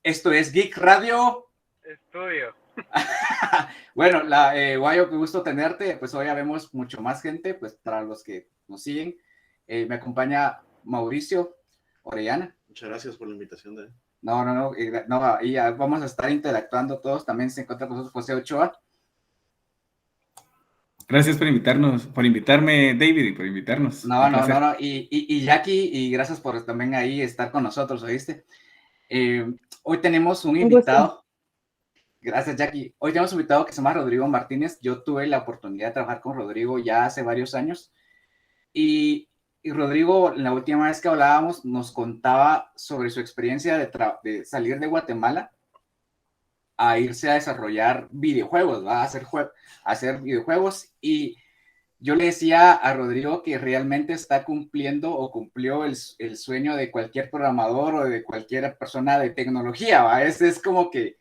Esto es Geek Radio. Estudio. Bueno, Guayo, qué gusto tenerte. Pues hoy ya vemos mucho más gente, pues para los que nos siguen. Me acompaña Mauricio Orellana. Muchas gracias por la invitación, David. No, y ya vamos a estar interactuando todos. También se encuentra con nosotros José Ochoa. Gracias por invitarnos, por invitarme, David, y por invitarnos. Un placer. Y Jackie, y gracias por también ahí estar con nosotros, ¿oíste? Hoy tenemos un invitado. Gracias, Jackie. Hoy tenemos un invitado que se llama Rodrigo Martínez. Yo tuve la oportunidad de trabajar con Rodrigo ya hace varios años. Y Rodrigo, la última vez que hablábamos, nos contaba sobre su experiencia de salir de Guatemala a irse a desarrollar videojuegos, ¿va? A hacer videojuegos. Y yo le decía a Rodrigo que realmente está cumpliendo o cumplió el sueño de cualquier programador o de cualquier persona de tecnología, ¿va? Es como que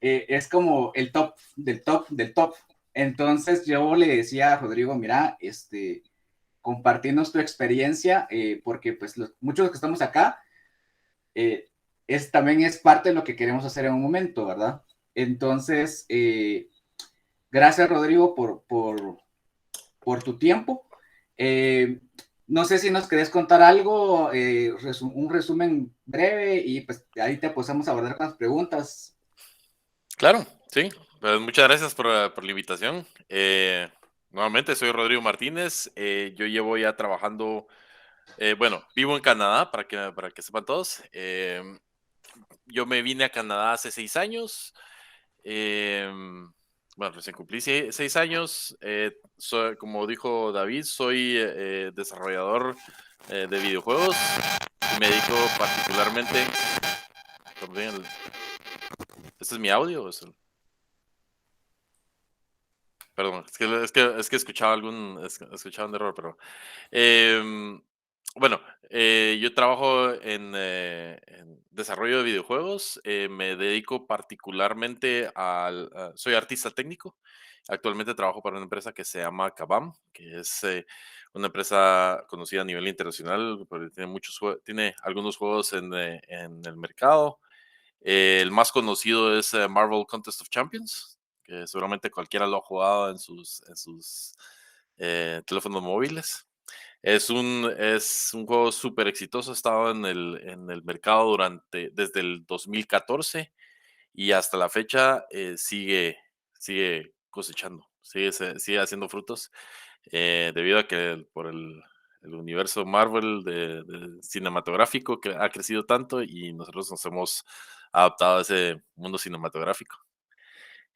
es como el top del top del top. Entonces yo le decía a Rodrigo, mira, compartirnos tu experiencia, porque pues muchos que estamos acá, eh, también es parte de lo que queremos hacer en un momento, ¿verdad? Entonces, gracias Rodrigo por tu tiempo. No sé si nos querés contar algo, un resumen breve y pues ahí te podemos abordar con las preguntas. Claro, sí. Pues muchas gracias por la invitación. Nuevamente, soy Rodrigo Martínez. Yo llevo ya trabajando, bueno, vivo en Canadá, para que sepan todos. Yo me vine a Canadá hace 6 años. Bueno, recién cumplí 6 años. Como dijo David, soy desarrollador de videojuegos y me dedico particularmente... ¿Este es mi audio? Perdón, es que escuchaba un error, pero em, bueno, yo trabajo en desarrollo de videojuegos. Me dedico particularmente soy artista técnico. Actualmente trabajo para una empresa que se llama Kabam, que es una empresa conocida a nivel internacional, porque tiene algunos juegos en el mercado. El más conocido es Marvel Contest of Champions, que seguramente cualquiera lo ha jugado en sus teléfonos móviles. Es un juego súper exitoso, ha estado en el mercado desde el 2014 y hasta la fecha sigue cosechando, sigue haciendo frutos, debido a que por el universo Marvel de cinematográfico que ha crecido tanto y nosotros nos hemos adaptado a ese mundo cinematográfico.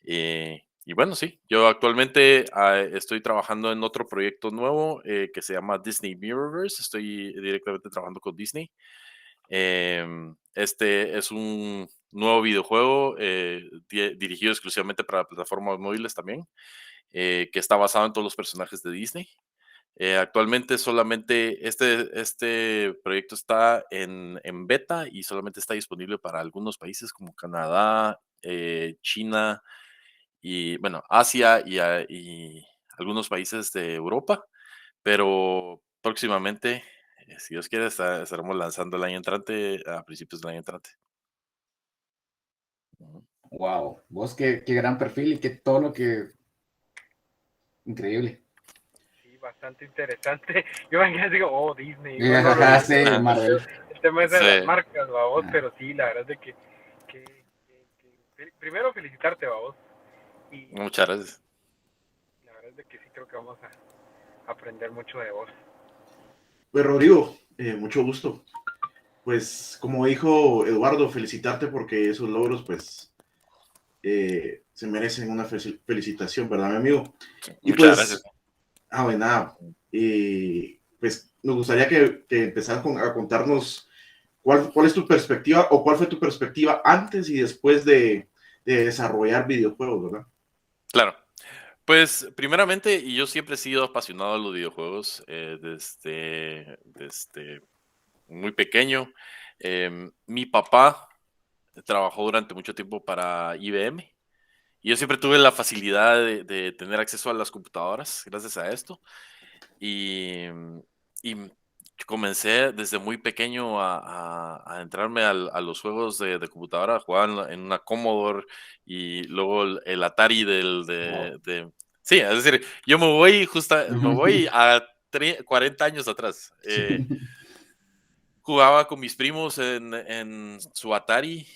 Y bueno, sí, yo actualmente estoy trabajando en otro proyecto nuevo que se llama Disney Mirrorverse. Estoy directamente trabajando con Disney. Este es un nuevo videojuego dirigido exclusivamente para plataformas móviles también, que está basado en todos los personajes de Disney. Actualmente solamente este proyecto está en beta y solamente está disponible para algunos países como Canadá, China y, bueno, Asia y algunos países de Europa, pero próximamente, si Dios quiere, estaremos lanzando el año entrante, a principios del año entrante. Ujú. Wow, vos qué gran perfil y que todo lo que... Increíble. Sí, bastante interesante. Yo me digo, oh, Disney. Bueno, lo Sí, Marvel. el tema es de Sí, las marcas, babos, Ah, pero sí, la verdad es de primero felicitarte, babos. Y muchas gracias. la verdad es de que sí creo que vamos a aprender mucho de vos. Pues Rodrigo, mucho gusto. Pues como dijo Eduardo, felicitarte porque esos logros pues se merecen una felicitación, ¿verdad, mi amigo? Y Muchas gracias. pues, bueno, nada, pues nos gustaría que empezaras a contarnos cuál es tu perspectiva o cuál fue tu perspectiva antes y después de desarrollar videojuegos, ¿verdad? Claro. Pues, primeramente, y yo siempre he sido apasionado de los videojuegos, desde muy pequeño. Mi papá trabajó durante mucho tiempo para IBM y yo siempre tuve la facilidad de tener acceso a las computadoras gracias a esto. Y, y comencé desde muy pequeño a entrarme a los juegos de computadora, jugaba en una Commodore y luego el Atari Wow. Sí, es decir, yo me voy a 40 años atrás. Jugaba con mis primos en su Atari,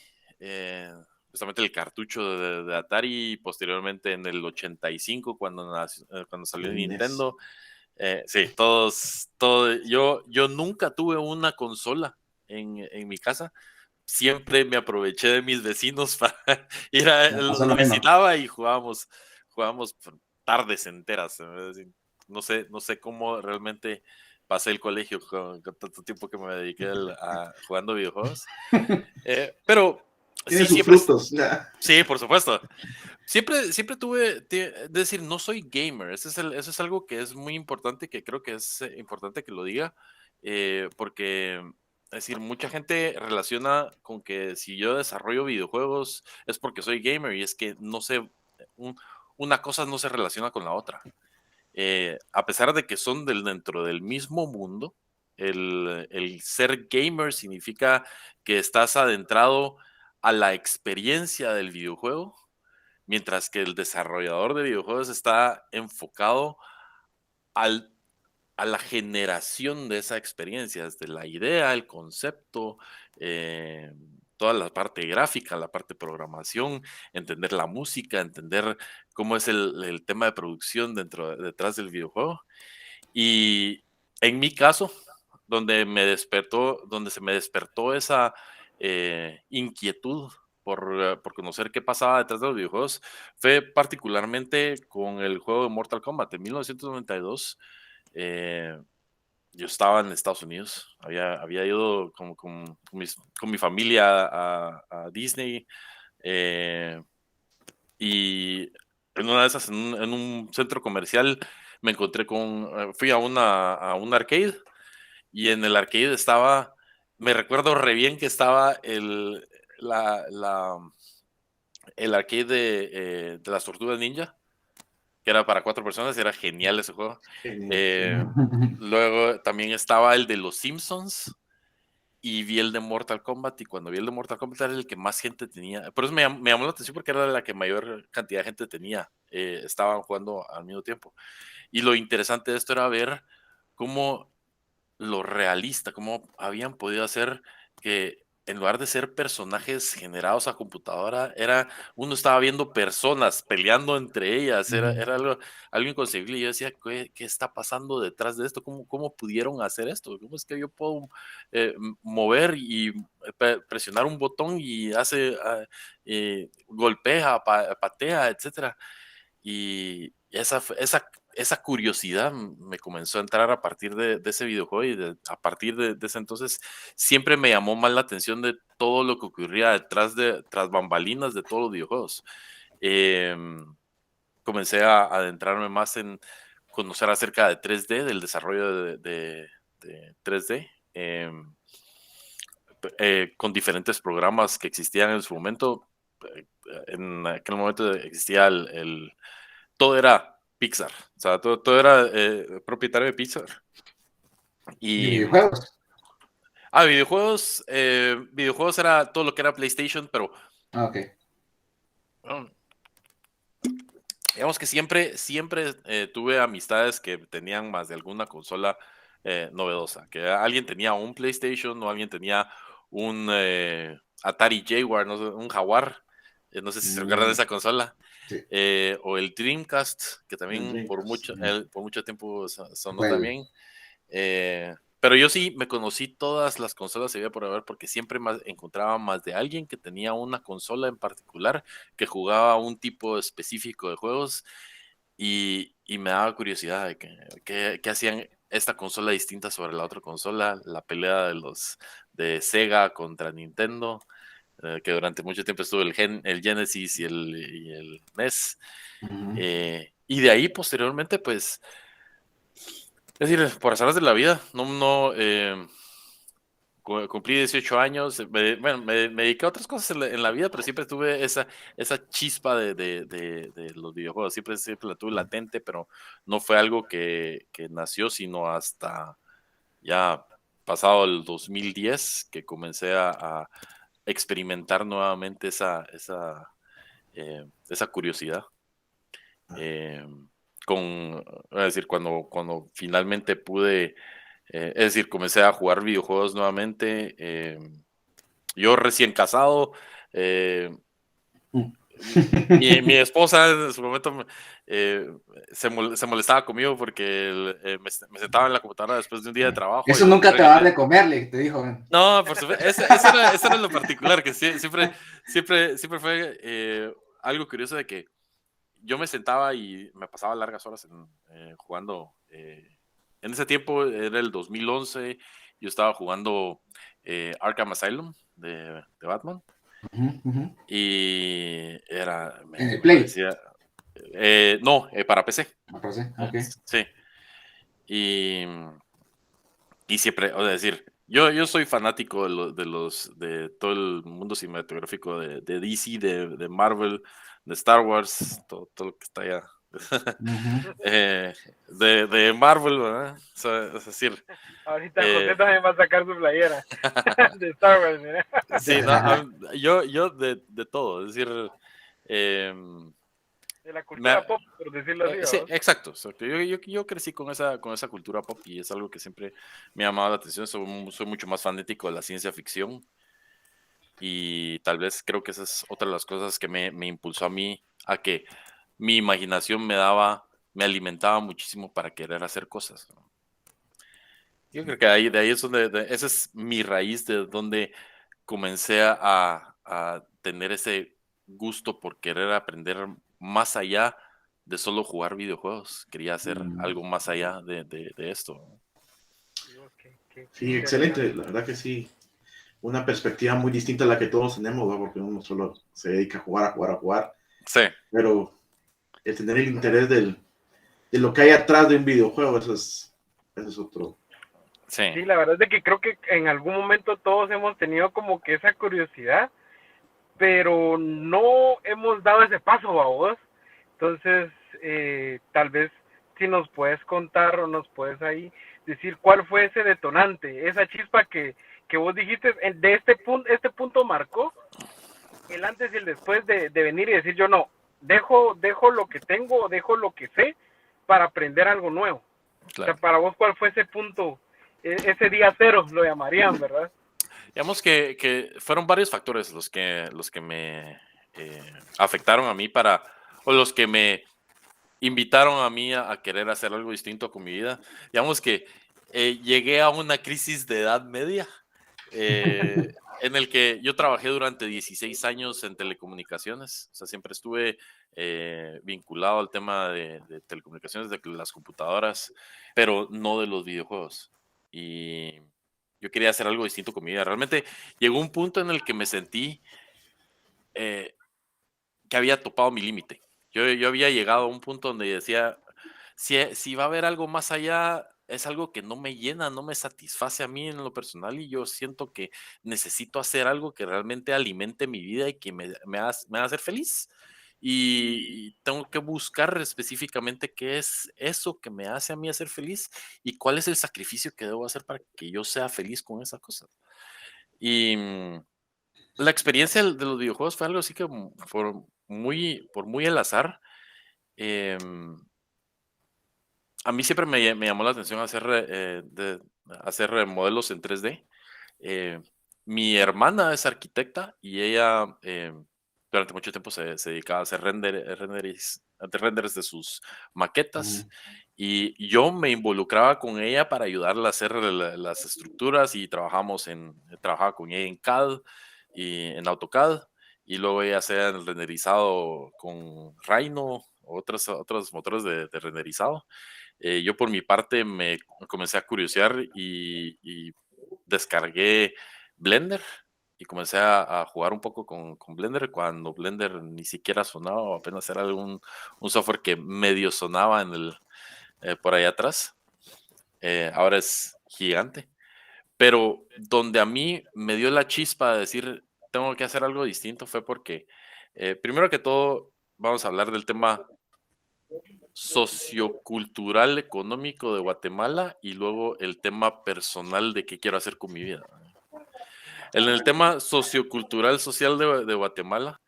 justamente el cartucho de Atari, y posteriormente en el 85 cuando salió El NES. Nintendo. Sí, yo nunca tuve una consola en mi casa. Siempre me aproveché de mis vecinos para ir Me pasó los lo mismo. visitaba y jugábamos por tardes enteras. Es decir, no sé cómo realmente pasé el colegio con tanto tiempo que me dediqué a jugando videojuegos. Pero Tiene sí, sus frutos. Ya. sí, por supuesto. Siempre tuve, es decir, no soy gamer, eso es algo que es muy importante, que creo que es importante que lo diga, porque, es decir, mucha gente relaciona con que si yo desarrollo videojuegos es porque soy gamer y es que no sé, un- una cosa no se relaciona con la otra. A pesar de que son dentro del mismo mundo, el ser gamer significa que estás adentrado a la experiencia del videojuego, mientras que el desarrollador de videojuegos está enfocado al, a la generación de esa experiencia, desde la idea, el concepto, eh, toda la parte gráfica, la parte de programación, entender la música, entender cómo es el tema de producción detrás del videojuego. Y en mi caso, donde se me despertó esa inquietud por conocer qué pasaba detrás de los videojuegos, fue particularmente con el juego de Mortal Kombat en 1992. eh, yo estaba en Estados Unidos, había ido con mi familia a Disney, eh, y en una de esas, en un centro comercial, me encontré fui a un arcade, y en el arcade me recuerdo re bien que estaba la, la- el arcade de las Tortugas Ninja, que era para 4 personas, y era genial ese juego. Genial. Eh, Luego también estaba el de los Simpsons, y vi el de Mortal Kombat, y cuando vi el de Mortal Kombat era el que más gente tenía. Por eso me llamó la atención, porque era la que mayor cantidad de gente tenía. Estaban jugando al mismo tiempo. Y lo interesante de esto era ver cómo lo realista, cómo habían podido hacer que en lugar de ser personajes generados a computadora, uno estaba viendo personas peleando entre ellas, era algo inconcebible. Y yo decía, ¿qué está pasando detrás de esto? ¿Cómo pudieron hacer esto? ¿Cómo es que yo puedo mover y presionar un botón y golpea, patea, etcétera? Y esa curiosidad me comenzó a entrar a partir de ese videojuego, y a partir de ese entonces siempre me llamó más la atención de todo lo que ocurría tras bambalinas de todos los videojuegos. Em, Comencé a adentrarme más en conocer acerca de 3D, del desarrollo de 3D, con diferentes programas que existían en su momento. En aquel momento existía todo era Pixar, o sea, todo era propietario de Pixar. ¿Y Y videojuegos? videojuegos era todo lo que era PlayStation, pero Ah, ok. um, digamos que siempre tuve amistades que tenían más de alguna consola novedosa, que alguien tenía un PlayStation o alguien tenía un Atari Jaguar, no sé, un Jaguar, no sé si se recuerdan de Mm, esa consola, sí, o el Dreamcast, que el también Dreamcast. por mucho tiempo sonó Fue también. Pero yo sí me conocí todas las consolas que había por haber, porque siempre encontraba más de alguien que tenía una consola en particular, que jugaba un tipo específico de juegos, y me daba curiosidad de qué hacían esta consola distinta sobre la otra consola, la pelea de Sega contra Nintendo, que durante mucho tiempo estuvo el Genesis y el NES. Ujú. Y de ahí posteriormente, pues, es decir, por azares de la vida, no, cumplí 18 años, bueno, me dediqué a otras cosas en la vida, pero siempre tuve esa chispa de los videojuegos, siempre la tuve latente, pero no fue algo que nació sino hasta ya pasado el 2010 que comencé a experimentar nuevamente esa curiosidad. Es decir, cuando finalmente pude, es decir, comencé a jugar videojuegos nuevamente, yo recién casado, Mm. mi esposa en su momento se molestaba conmigo porque me sentaba en la computadora después de un día de trabajo Eso y nunca te va a dar prácticamente... de comerle, te dijo. No, por supuesto, eso era lo particular, que siempre fue algo curioso de que yo me sentaba y me pasaba largas horas jugando. En ese tiempo era el 2011, yo estaba jugando Arkham Asylum de Batman Ujú, ujú. y era, En el me Play. parecía, no, para PC. Me parece. Ok. Sí, y, y siempre, o sea, decir, yo soy fanático de todo el mundo cinematográfico de DC, de Marvel, de Star Wars, todo lo que está allá. Ujú. De Marvel, ¿verdad? O sea, es decir, Ahorita eh, José también va a sacar su playera de Star Wars, mira. sí, no, yo de todo, es decir, em, De la me cultura pop, por decirlo así, sí, ¿no? exacto, exacto. Yo crecí con esa cultura pop y es algo que siempre me ha llamado la atención. Soy mucho más fanático de la ciencia ficción y tal vez creo que esa es otra de las cosas que me impulsó a mí a que mi imaginación me alimentaba muchísimo para querer hacer cosas, ¿no? Yo creo que de ahí es esa es mi raíz de donde comencé a tener ese gusto por querer aprender más allá de solo jugar videojuegos. Quería hacer Mm. algo más allá de esto, ¿no? Digo, qué Sí, excelente, interesante. la verdad que sí. Una perspectiva muy distinta a la que todos tenemos, ¿no? Porque uno solo se dedica a jugar, a jugar, a jugar. Sí, Pero el tener el interés de lo que hay atrás de un videojuego, eso es otro. sí, Sí, la verdad es de que creo que en algún momento todos hemos tenido como que esa curiosidad, pero no hemos dado ese paso a vos. Entonces, tal vez si nos puedes contar o nos puedes ahí decir cuál fue ese detonante, esa chispa que vos dijiste, de este punto marcó el antes y el después de venir y decir yo no, dejo lo que tengo, dejo lo que sé para aprender algo nuevo. O sea, claro. para vos, ¿cuál fue ese punto, ese día cero, lo llamarían, ¿verdad? Digamos que fueron varios factores los que me afectaron a mí o los que me invitaron a mí a querer hacer algo distinto con mi vida. Digamos que llegué a una crisis de edad media eh, en el que yo trabajé durante 16 años en telecomunicaciones. O sea, siempre estuve vinculado al tema de telecomunicaciones, de las computadoras, pero no de los videojuegos. Y yo quería hacer algo distinto con mi vida. Realmente llegó un punto en el que me sentí eh, que había topado mi límite. Yo había llegado a un punto donde decía, si va a haber algo más allá, es algo que no me llena, no me satisface a mí en lo personal y yo siento que necesito hacer algo que realmente alimente mi vida y que me haga hacer feliz. Y tengo que buscar específicamente qué es eso que me hace a mí hacer feliz y cuál es el sacrificio que debo hacer para que yo sea feliz con esa cosa. Y la experiencia de los videojuegos fue algo así que por muy al azar. em, a mí siempre me llamó la atención hacer modelos en 3D. Eh, Mi hermana es arquitecta y ella durante mucho tiempo se dedicaba a hacer renders de sus maquetas Ujú. y yo me involucraba con ella para ayudarla a hacer las estructuras y trabajaba con ella en CAD y en AutoCAD y luego ella hacía el renderizado con Rhino o otros motores de renderizado. Yo por mi parte me comencé a curiosear y descargué Blender y comencé a jugar un poco con Blender cuando Blender ni siquiera sonaba o apenas era un software que medio sonaba por ahí atrás. Ahora es gigante. Pero donde a mí me dio la chispa de decir, tengo que hacer algo distinto fue porque, primero que todo, vamos a hablar del tema sociocultural, económico de Guatemala y luego el tema personal de qué quiero hacer con mi vida. En el tema sociocultural, social de Guatemala,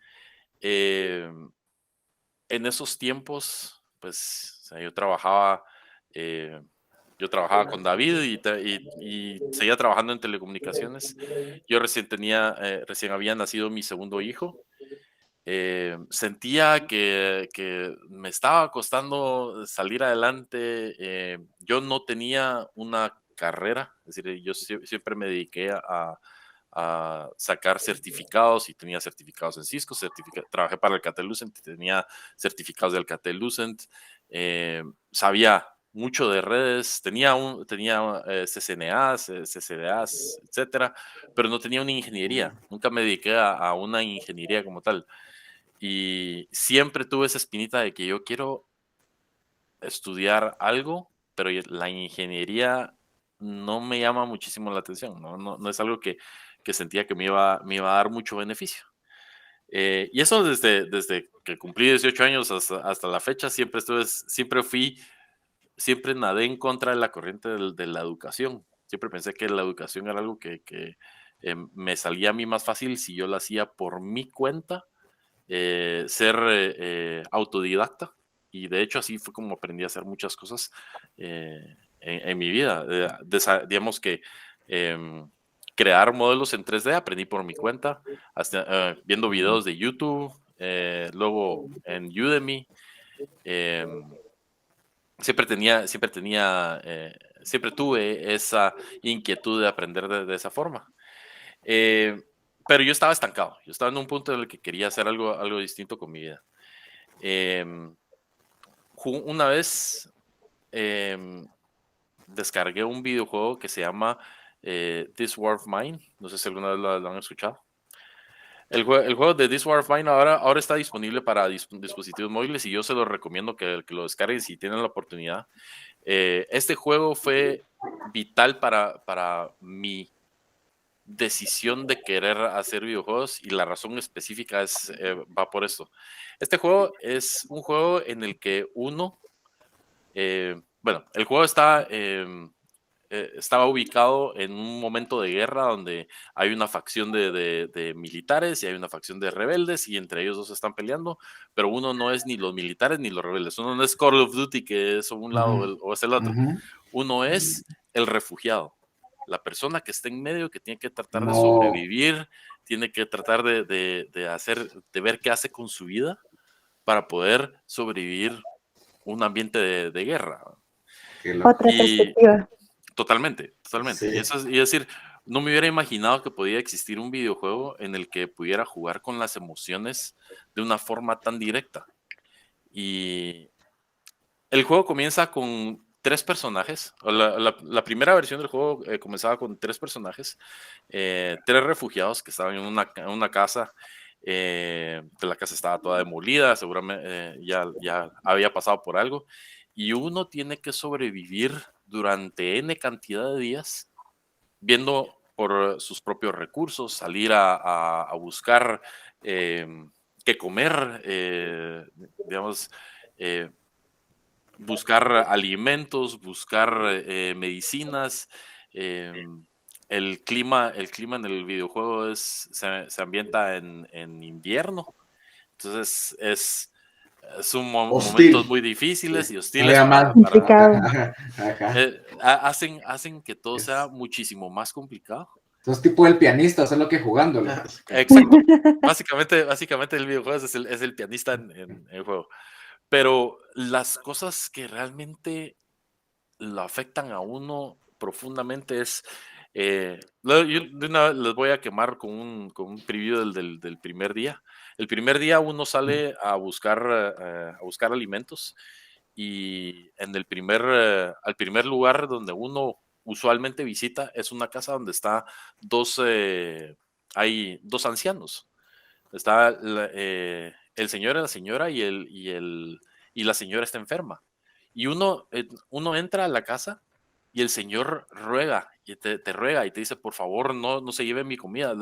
en esos tiempos, pues, o sea, yo trabajaba con David y seguía trabajando en telecomunicaciones. Yo recién había nacido mi segundo hijo. Sentía que me estaba costando salir adelante. Yo no tenía una carrera, es decir, yo siempre me dediqué a sacar certificados y tenía certificados en Cisco, trabajé para el Alcatel-Lucent y tenía certificados del Alcatel-Lucent, sabía mucho de redes, tenía CCNAs, CCDAs, etcétera, pero no tenía una ingeniería, nunca me dediqué a una ingeniería como tal. Y siempre tuve esa espinita de que yo quiero estudiar algo, pero la ingeniería no me llama muchísimo la atención, no es algo que sentía que me iba a dar mucho beneficio. Y eso desde que cumplí 18 años hasta la fecha, siempre nadé en contra de la corriente de la educación. Siempre pensé que la educación era algo que me salía a mí más fácil si yo lo hacía por mi cuenta, ser autodidacta, y de hecho así fue como aprendí a hacer muchas cosas en mi vida. Digamos que crear modelos en 3D aprendí por mi cuenta, viendo videos de YouTube, luego en Udemy. Siempre tuve esa inquietud de aprender de esa forma. Pero yo estaba estancado, yo estaba en un punto en el que quería hacer algo distinto con mi vida. Una vez descargué un videojuego que se llama This War of Mine, no sé si alguna vez lo han escuchado. El juego de This War of Mine ahora está disponible para dispositivos móviles y yo se lo recomiendo que lo descarguen si tienen la oportunidad. Este juego fue vital para mi decisión de querer hacer videojuegos, y la razón específica va por esto. Este juego es un juego en el que el juego estaba ubicado en un momento de guerra donde hay una facción de militares y hay una facción de rebeldes, y entre ellos dos están peleando, pero uno no es ni los militares ni los rebeldes. Uno no es Call of Duty, que es un lado o es el otro. Uno es el refugiado, la persona que está en medio, que tiene que tratar de sobrevivir, tiene que tratar de ver qué hace con su vida para poder sobrevivir un ambiente de guerra. Otra perspectiva. Totalmente. Sí. Y es decir, no me hubiera imaginado que podía existir un videojuego en el que pudiera jugar con las emociones de una forma tan directa. Y el juego comienza con 3 personajes. La primera versión del juego comenzaba con 3 personajes, 3 refugiados que estaban en una casa. La casa estaba toda demolida, seguramente ya había pasado por algo, y uno tiene que sobrevivir durante N cantidad de días, viendo por sus propios recursos, salir a buscar qué comer, digamos, buscar alimentos, buscar medicinas. El clima en el videojuego se ambienta en invierno, entonces son momentos muy difíciles y hostiles. Hacen que todo sea muchísimo más complicado. Sos tipo el pianista, solo que jugándolo. Exacto. Básicamente el videojuego es el pianista en el juego. Pero las cosas que realmente lo afectan a uno profundamente es... yo de una vez les voy a quemar con un preview del primer día. El primer día uno sale a buscar alimentos, y en al primer lugar donde uno usualmente visita es una casa donde está hay 2 ancianos. Está el señor y la señora, y la señora está enferma. Y uno entra a la casa y el señor ruega, y te ruega y te dice, por favor, no se lleve mi comida.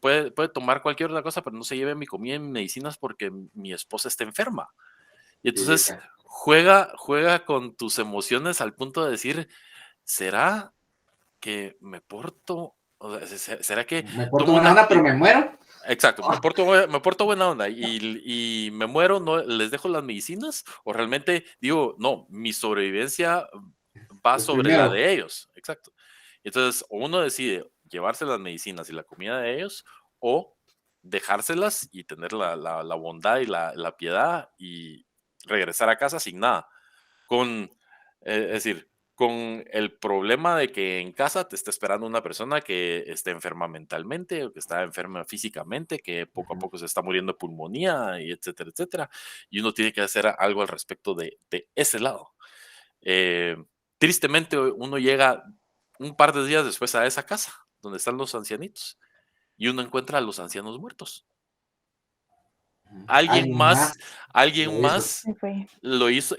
Puede tomar cualquier otra cosa, pero no se lleve mi comida y mis medicinas porque mi esposa está enferma. Y entonces juega con tus emociones al punto de decir, ¿será que me porto? O sea, ¿será que Me porto tomo una buena onda, pero actitud? me muero. Exacto, Oh, me porto buena onda y me muero, no les dejo las medicinas, o realmente digo, no, mi sobrevivencia va pues sobre la primero. de ellos. Exacto. Entonces, o uno decide llevarse las medicinas y la comida de ellos, o dejárselas y tener la bondad y la piedad y regresar a casa sin nada. Con, es decir, con el problema de que en casa te está esperando una persona que esté enferma mentalmente o que está enferma físicamente, que poco a Ujú. poco se está muriendo de pulmonía, y etcétera, etcétera. Y uno tiene que hacer algo al respecto de ese lado. Eh, Tristemente, uno llega un par de días después a esa casa donde están los ancianitos y uno encuentra a los ancianos muertos. Alguien Alguien más más, alguien lo hizo. más Se fue.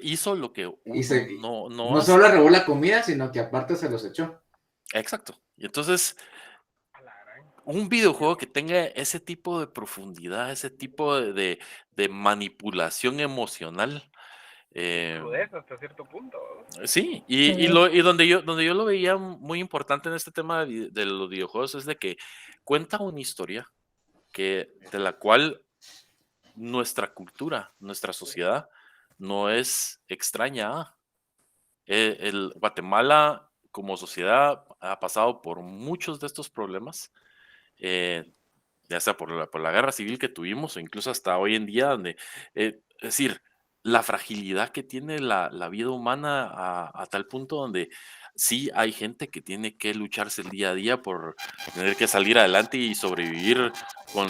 hizo lo que Y uno se, no no hace. solo le robó la comida, sino que aparte se los echó. Exacto. Y entonces, A la gran. un videojuego que tenga ese tipo de profundidad, ese tipo de manipulación emocional, eh, Crudeza hasta cierto punto. sí, Sí. y donde yo lo veía muy importante en este tema de los videojuegos es de que cuenta una historia de la cual nuestra cultura, nuestra sociedad no es extraña a. El Guatemala como sociedad ha pasado por muchos de estos problemas, eh, ya sea por la guerra civil que tuvimos o incluso hasta hoy en día, donde, es decir, la fragilidad que tiene la vida humana a tal punto donde sí hay gente que tiene que lucharse el día a día por tener que salir adelante y sobrevivir con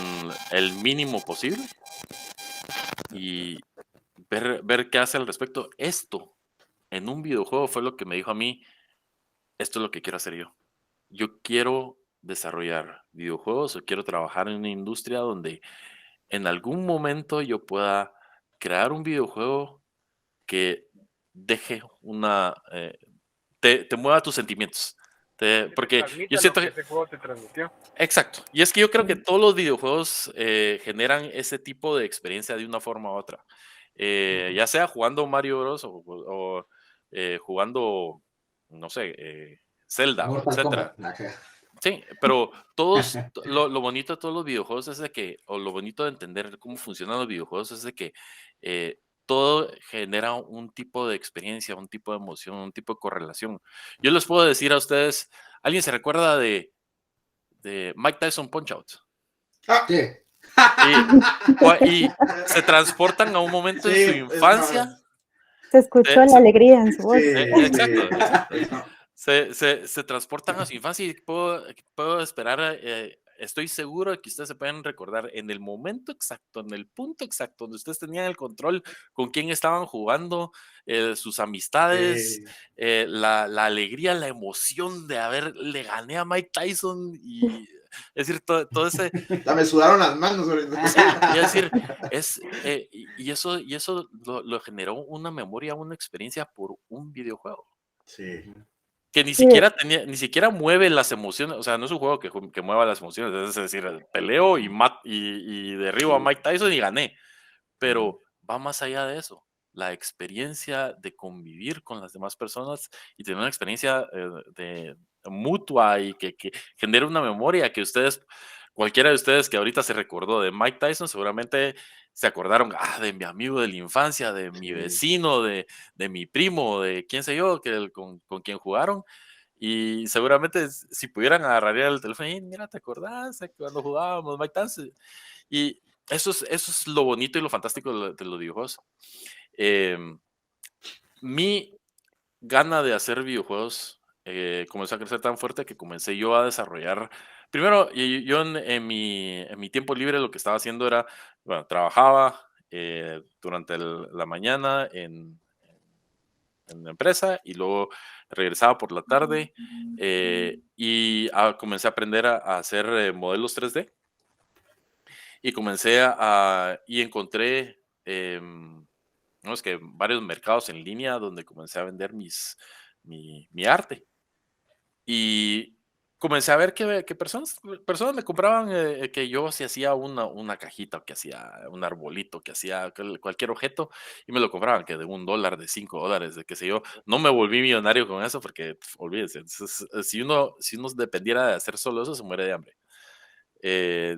el mínimo posible y ver qué hace al respecto. Esto en un videojuego fue lo que me dijo a mí, esto es lo que quiero hacer yo. Yo quiero desarrollar videojuegos o quiero trabajar en una industria donde en algún momento yo pueda crear un videojuego que deje te mueva tus sentimientos. Que te Porque yo transmita lo siento que que, ese juego te transmitió. exacto, y es que yo creo que Sí. todos los videojuegos generan ese tipo de experiencia de una forma u otra. Ya sea jugando Mario Bros. O jugando, no sé, Zelda o Mortal etcétera. Kombat. Ajá. Sí, pero lo bonito de todos los videojuegos es de que, o lo bonito de entender cómo funcionan los videojuegos es de que todo genera un tipo de experiencia, un tipo de emoción, un tipo de correlación. Yo les puedo decir a ustedes, ¿alguien se recuerda de Mike Tyson Punch Out? Ah, Sí. Y, y se transportan a un momento sí, en su no, infancia. Se escuchó la Se, alegría en su voz. exacto, sí, exacto. no, Se transportan a su infancia y puedo esperar, estoy seguro de que ustedes se pueden recordar en el momento exacto, en el punto exacto, donde ustedes tenían el control con quién estaban jugando, sus amistades, sí. la alegría, la emoción de le gané a Mike Tyson y es decir, todo ese, Me sudaron las manos ahorita. sí, y es decir, y eso lo generó una memoria, una experiencia por un videojuego. Sí, Que Sí, ni siquiera mueve las emociones, o sea, no es un juego que mueva las emociones, es decir, peleo y derribo a sí. Mike Tyson y gané, Mm, pero va más allá de eso. La experiencia de convivir con las demás personas y tener una experiencia de mutua y que genere una memoria que cualquiera de ustedes que ahorita se recordó de Mike Tyson, seguramente se acordaron, de mi amigo de la infancia, de mi sí, vecino, de mi primo, de quién sé yo, con quien jugaron. Y seguramente si pudieran agarrar el teléfono y mira, ¿te acordás de cuando jugábamos Mike Tyson? Y eso es lo bonito y lo fantástico de los videojuegos. Em, Mi gana de hacer videojuegos comenzó a crecer tan fuerte que comencé yo a desarrollar. Primero, yo en mi tiempo libre lo que estaba haciendo era, bueno, trabajaba durante la mañana en la empresa y luego regresaba por la tarde comencé a aprender a hacer modelos 3D y y encontré no, es que varios mercados en línea donde comencé a vender mi arte. Y comencé a ver que personas me compraban, que yo si hacía una cajita, o que hacía un arbolito, que hacía cualquier objeto, y me lo compraban, que de $1, de $5, de qué sé yo. No me volví millonario con eso porque, olvídense, si uno dependiera de hacer solo eso, se muere de hambre.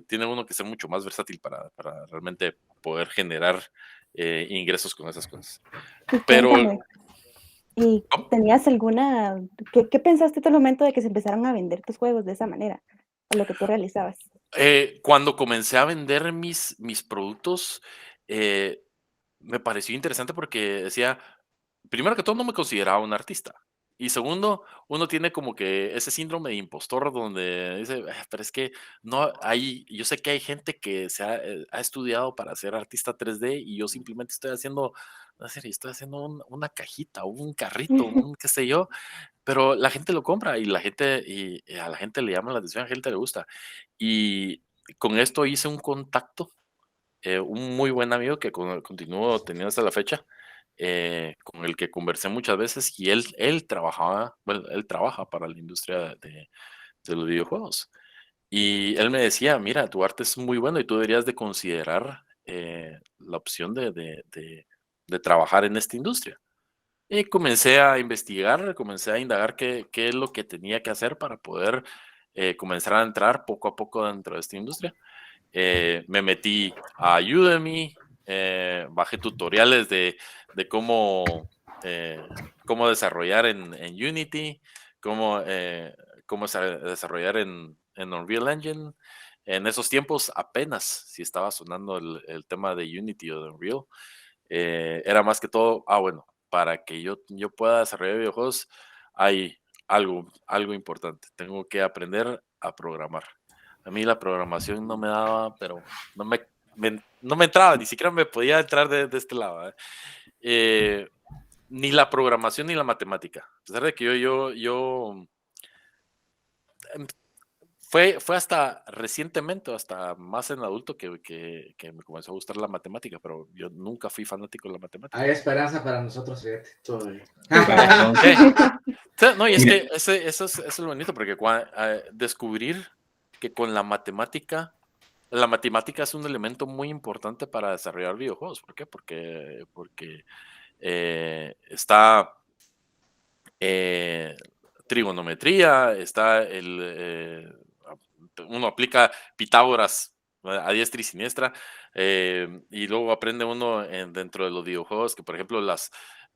Tiene uno que ser mucho más versátil para realmente poder generar ingresos con esas cosas. Y Pero, cuéntame, ¿y ¿cómo? tenías alguna, qué pensaste tú al momento de que se empezaron a vender tus juegos de esa manera, o lo que tú realizabas? Cuando comencé a vender mis productos, eh, me pareció interesante porque decía, primero que todo, no me consideraba un artista. Y segundo, uno tiene como que ese síndrome de impostor donde dice, "Ah, pero es que no hay, yo sé que hay gente que ha estudiado para ser artista 3D y yo simplemente estoy haciendo, no sé, estoy haciendo una cajita, un carrito, un qué sé yo, pero la gente lo compra y y a la gente le llama la atención, a la gente le gusta. Y con esto hice un contacto, un muy buen amigo que continúo teniendo hasta la fecha, con el que conversé muchas veces y él trabajaba, bueno, él trabaja para la industria de los videojuegos. Y él me decía, mira, tu arte es muy bueno y tú deberías de considerar la opción de trabajar en esta industria. Y comencé a investigar, comencé a indagar qué es lo que tenía que hacer para poder comenzar a entrar poco a poco dentro de esta industria. Me metí a Udemy, bajé tutoriales de cómo desarrollar en Unity, cómo desarrollar en Unreal Engine. En esos tiempos apenas si estaba sonando el tema de Unity o de Unreal. Era más que todo, bueno, para que yo pueda desarrollar videojuegos hay algo importante. Tengo que aprender a programar. A mí la programación no me daba, pero no me entraba, ni siquiera me podía entrar de este lado. Ni la programación ni la matemática. A pesar de que em, fue hasta recientemente, hasta más en adulto, que me comenzó a gustar la matemática, pero yo nunca fui fanático de la matemática. Hay esperanza para nosotros, fíjate. Todavía. Sí. Sí, no, y es Mire, que eso es lo bonito, porque descubrir que con la matemática es un elemento muy importante para desarrollar videojuegos. ¿Por qué? Porque está eh, trigonometría, uno aplica Pitágoras a diestra y siniestra, y luego aprende uno dentro de los videojuegos que, por ejemplo,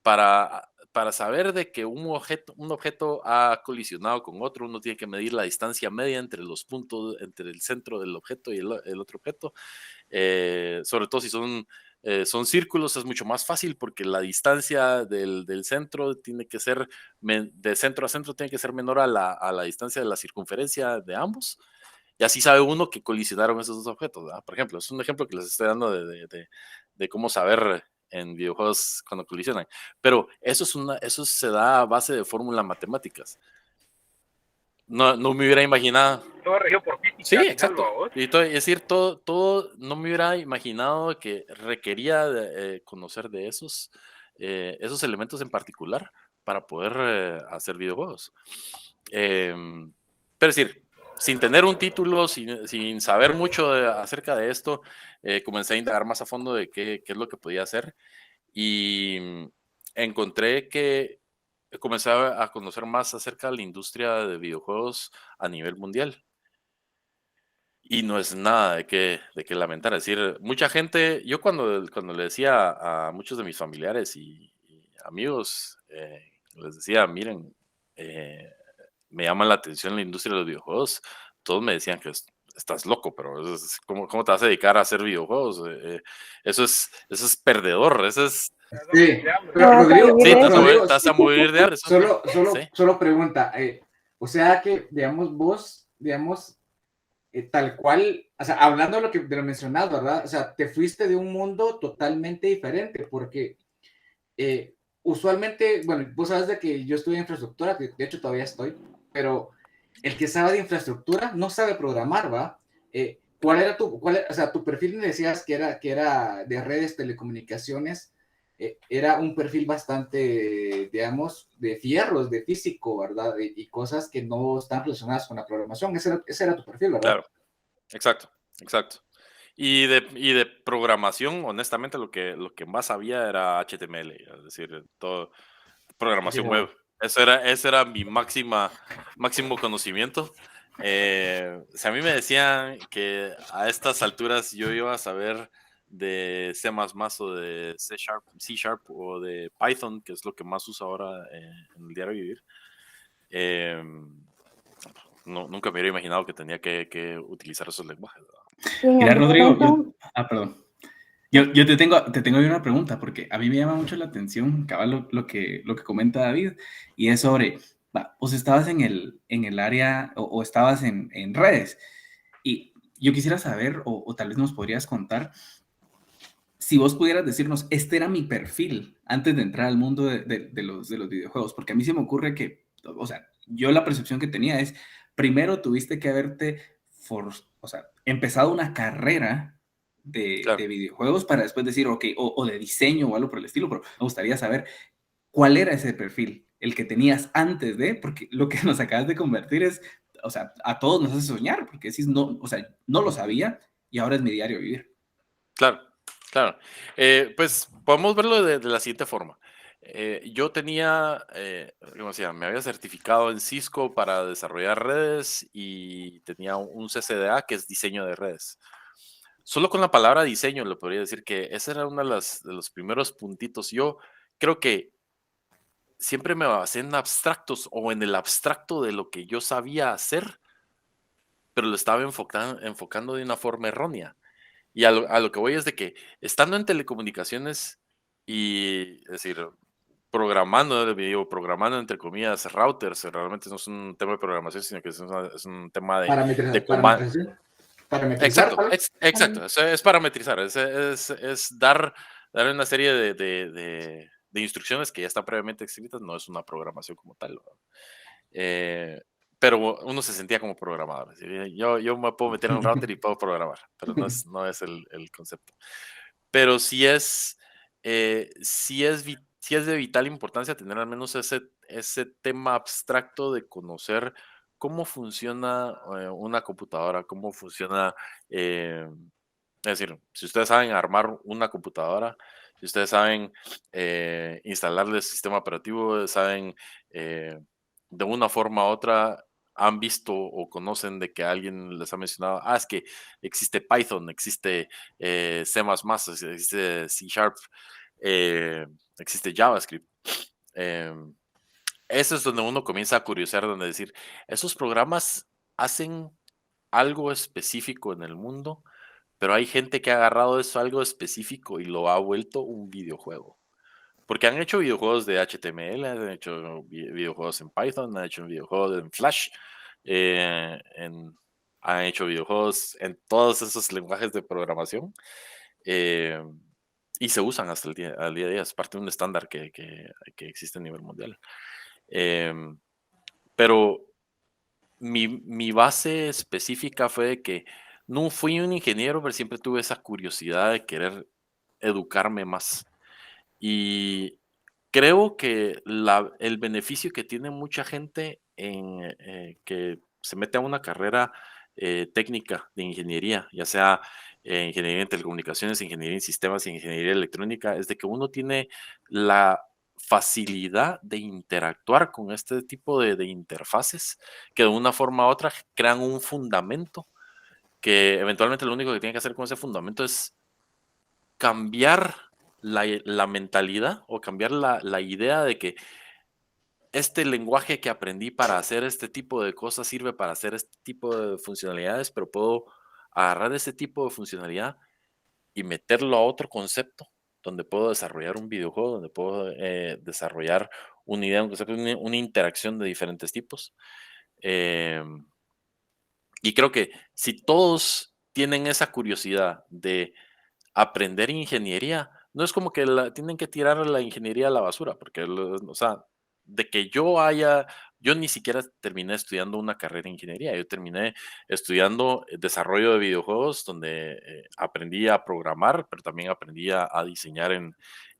para saber de que un objeto ha colisionado con otro, uno tiene que medir la distancia media entre los puntos, entre el centro del objeto y el otro objeto. Sobre todo si son círculos, es mucho más fácil porque la distancia del centro tiene que ser, de centro a centro tiene que ser menor a la distancia de la circunferencia de ambos. Y así sabe uno que colisionaron esos dos objetos, ¿verdad? Por ejemplo, es un ejemplo que les estoy dando de cómo saber en videojuegos cuando colisionan. Pero eso se da a base de fórmulas matemáticas. No me hubiera imaginado. Todo regido por física. Sí, al final, exacto. ¿va vos? Y es decir, todo no me hubiera imaginado que requería conocer de esos elementos en particular para poder hacer videojuegos. Pero es decir, sin tener un título, sin saber mucho acerca de esto, comencé a indagar más a fondo de qué es lo que podía hacer y encontré que comencé a conocer más acerca de la industria de videojuegos a nivel mundial. Y no es nada de qué lamentar. Es decir, mucha gente, yo cuando le decía a muchos de mis familiares y amigos, les decía, miren, me llama la atención la industria de los videojuegos, todos me decían que estás loco, pero ¿cómo te vas a dedicar a hacer videojuegos? Eso es perdedor, eso es... Sí, No pero vas a Rodrigo, vivir Sí, de te eso. vas a morir de hambre. Sí. solo pregunta, o sea que, digamos, vos, digamos, tal cual, o sea, hablando de lo mencionado, ¿verdad? O sea, te fuiste de un mundo totalmente diferente, porque usualmente, bueno, vos sabes de que yo estudié infraestructura, que de hecho todavía estoy, pero el que sabe de infraestructura no sabe programar, ¿va? ¿Cuál era o sea, tu perfil me decías que era de redes, telecomunicaciones, era un perfil bastante, digamos, de fierros, de físico, ¿verdad? Y cosas que no están relacionadas con la programación. Ese era tu perfil, ¿verdad? Claro, exacto, exacto. Y de programación, honestamente, lo que más sabía era HTML, es decir, todo programación web. Ese era mi máximo conocimiento. Si a mí me decían que a estas alturas yo iba a saber de C++ o de C Sharp o de Python, que es lo que más uso ahora en el diario vivir, eh, nunca me hubiera imaginado que tenía que utilizar esos lenguajes, ¿verdad? Y en Mira, algún Rodrigo, momento, perdón. Yo te tengo ahí una pregunta, porque a mí me llama mucho la atención, cabal, lo que comenta David, y es sobre, vos estabas en el área o estabas en redes, y yo quisiera saber, o tal vez nos podrías contar, si vos pudieras decirnos, este era mi perfil antes de entrar al mundo de los videojuegos, porque a mí se me ocurre que, o sea, yo la percepción que tenía es, primero tuviste que haberte, o sea, empezado una carrera de Claro. videojuegos para después decir, ok, o de diseño o algo por el estilo, pero me gustaría saber cuál era ese perfil, el que tenías antes de, porque lo que nos acabas de convertir es, o sea, a todos nos hace soñar, porque decís, no, o sea, no lo sabía y ahora es mi diario vivir. Claro, claro. Pues podemos verlo de la siguiente forma. Yo tenía, ¿cómo decía? Me había certificado en Cisco para desarrollar redes y tenía un CCDA que es diseño de redes. Solo con la palabra diseño le podría decir que ese era uno de los primeros puntitos. Yo creo que siempre me basé en abstractos o en el abstracto de lo que yo sabía hacer, pero lo estaba enfocando de una forma errónea. Y a lo que voy es de que estando en telecomunicaciones y, es decir, programando entre comillas routers, realmente no es un tema de programación, sino que es un tema de comando. Parametrización. Parametrizar, Exacto, tal vez. exacto, es parametrizar, es dar una serie de instrucciones que ya están previamente escritas, no es una programación como tal, ¿verdad? Eh, pero uno se sentía como programador. Es decir, yo me puedo meter en un router y puedo programar, pero no es el concepto. Pero sí es de vital importancia tener al menos ese tema abstracto de conocer cómo funciona una computadora, cómo funciona, eh, es decir, si ustedes saben armar una computadora, si ustedes saben instalarle el sistema operativo, saben de una forma u otra, han visto o conocen de que alguien les ha mencionado, es que existe Python, existe C++, existe C Sharp, existe JavaScript. em, Eso es donde uno comienza a curiosear, donde decir, esos programas hacen algo específico en el mundo, pero hay gente que ha agarrado eso algo específico y lo ha vuelto un videojuego. Porque han hecho videojuegos de HTML, han hecho videojuegos en Python, han hecho videojuegos en Flash, eh, en- han hecho videojuegos en todos esos lenguajes de programación, eh, y se usan hasta al día de día. Es parte de un estándar que existe a nivel mundial. Em, pero mi base específica fue de que no fui un ingeniero, pero siempre tuve esa curiosidad de querer educarme más. Y creo que el beneficio que tiene mucha gente que se mete a una carrera técnica de ingeniería, ya sea ingeniería en telecomunicaciones, ingeniería en sistemas, ingeniería electrónica, es de que uno tiene la facilidad de interactuar con este tipo de interfaces que de una forma u otra crean un fundamento que eventualmente lo único que tiene que hacer con ese fundamento es cambiar la mentalidad o cambiar la idea de que este lenguaje que aprendí para hacer este tipo de cosas sirve para hacer este tipo de funcionalidades, pero puedo agarrar ese tipo de funcionalidad y meterlo a otro concepto donde puedo desarrollar un videojuego, donde puedo desarrollar una idea, un concepto, una interacción de diferentes tipos. Em, y creo que si todos tienen esa curiosidad de aprender ingeniería, no es como que tienen que tirar la ingeniería a la basura, porque, o sea, de que yo ni siquiera terminé estudiando una carrera en ingeniería, yo terminé estudiando desarrollo de videojuegos, donde aprendí a programar, pero también aprendí a diseñar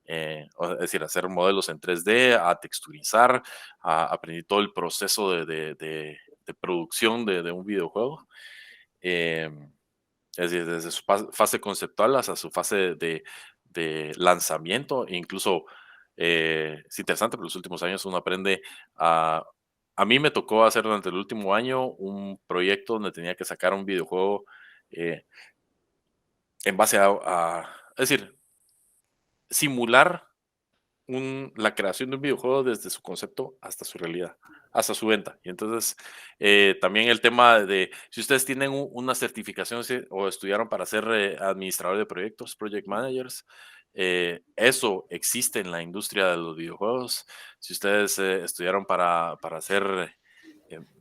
Es decir, hacer modelos en 3D, a texturizar, aprendí todo el proceso de producción de un videojuego. Eh, es decir, desde su fase conceptual hasta su fase de lanzamiento, e incluso es interesante, pero los últimos años uno aprende a... A mí me tocó hacer durante el último año un proyecto donde tenía que sacar un videojuego eh, en base es decir, simular la creación de un videojuego desde su concepto hasta su realidad, hasta su venta. Y entonces, también el tema de, si ustedes tienen una certificación o estudiaron para ser administrador de proyectos, project managers, eso existe en la industria de los videojuegos. Si ustedes estudiaron para hacer,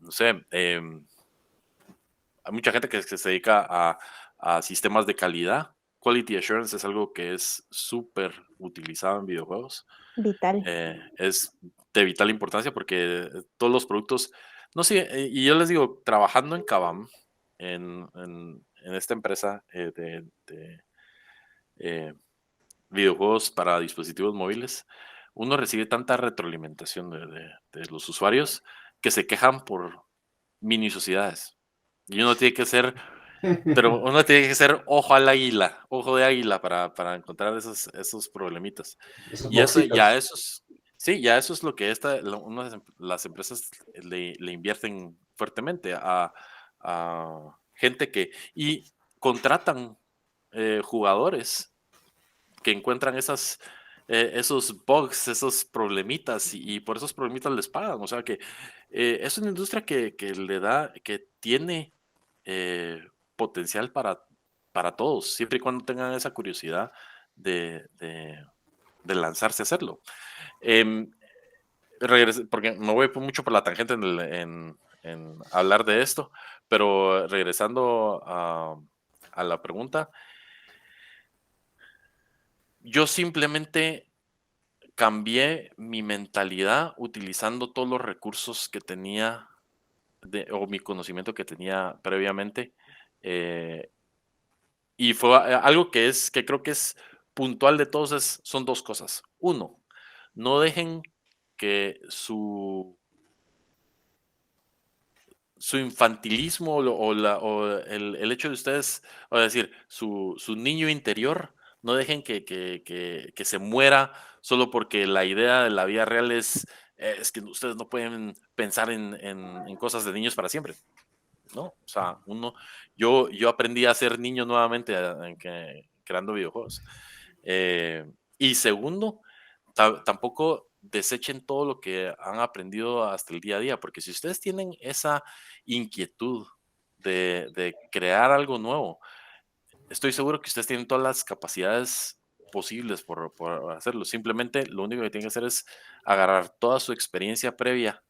no sé, hay mucha gente que se dedica a sistemas de calidad. Quality assurance es algo que es súper utilizado en videojuegos. Vital. Es de vital importancia porque todos los productos, no sé, y yo les digo, trabajando en Kabam, en esta empresa de, eh, videojuegos para dispositivos móviles, uno recibe tanta retroalimentación de los usuarios que se quejan por minuciosidades. Y uno tiene que ser, pero uno tiene que ser ojo al águila, ojo de águila para encontrar esos problemitas. Esos Y eso, ya boxitos. eso es, sí, ya eso es lo que las empresas le invierten fuertemente a gente y contratan jugadores que encuentran esos bugs, esos problemitas, y por esos problemitas les pagan. O sea que es una industria que que tiene potencial para todos, siempre y cuando tengan esa curiosidad de lanzarse a hacerlo. Em, Porque me voy mucho por la tangente en hablar de esto, pero regresando a la pregunta, yo simplemente cambié mi mentalidad utilizando todos los recursos que tenía o mi conocimiento que tenía previamente. eh, y fue algo que creo que es puntual de todos, son dos cosas. Uno, no dejen que su infantilismo o el hecho de ustedes, o decir, su niño interior, no dejen que se muera solo porque la idea de la vida real es que ustedes no pueden pensar en cosas de niños para siempre, ¿no? O sea, yo aprendí a ser niño nuevamente creando videojuegos. Y segundo, tampoco desechen todo lo que han aprendido hasta el día a día, porque si ustedes tienen esa inquietud de crear algo nuevo, estoy seguro que ustedes tienen todas las capacidades posibles por hacerlo. Simplemente lo único que tienen que hacer es agarrar toda su experiencia previa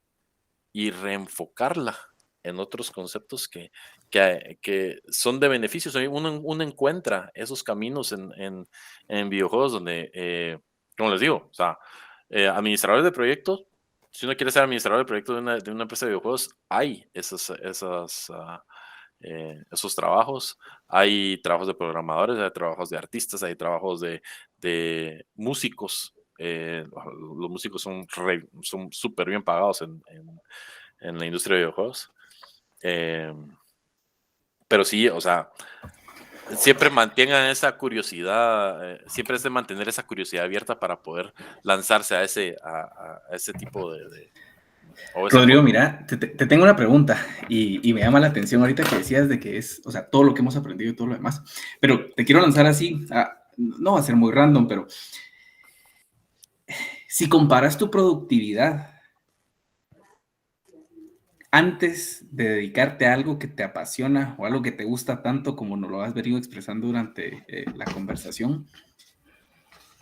y reenfocarla en otros conceptos que son de beneficios. Uno encuentra esos caminos en videojuegos donde, como les digo, o sea, administradores de proyectos, si uno quiere ser administrador de proyectos de una empresa de videojuegos, hay esos trabajos. Hay trabajos de programadores, hay trabajos de artistas, hay trabajos de músicos. Los músicos son súper bien pagados en la industria de videojuegos. Pero sí, o sea, siempre mantengan esa curiosidad, siempre es de mantener esa curiosidad abierta para poder lanzarse a ese tipo o ese Rodrigo, mundo. mira, te tengo una pregunta y me llama la atención ahorita que decías de que es, o sea, todo lo que hemos aprendido y todo lo demás, pero te quiero lanzar así, no va a ser muy random, pero si comparas tu productividad antes de dedicarte a algo que te apasiona o algo que te gusta tanto como nos lo has venido expresando durante la conversación,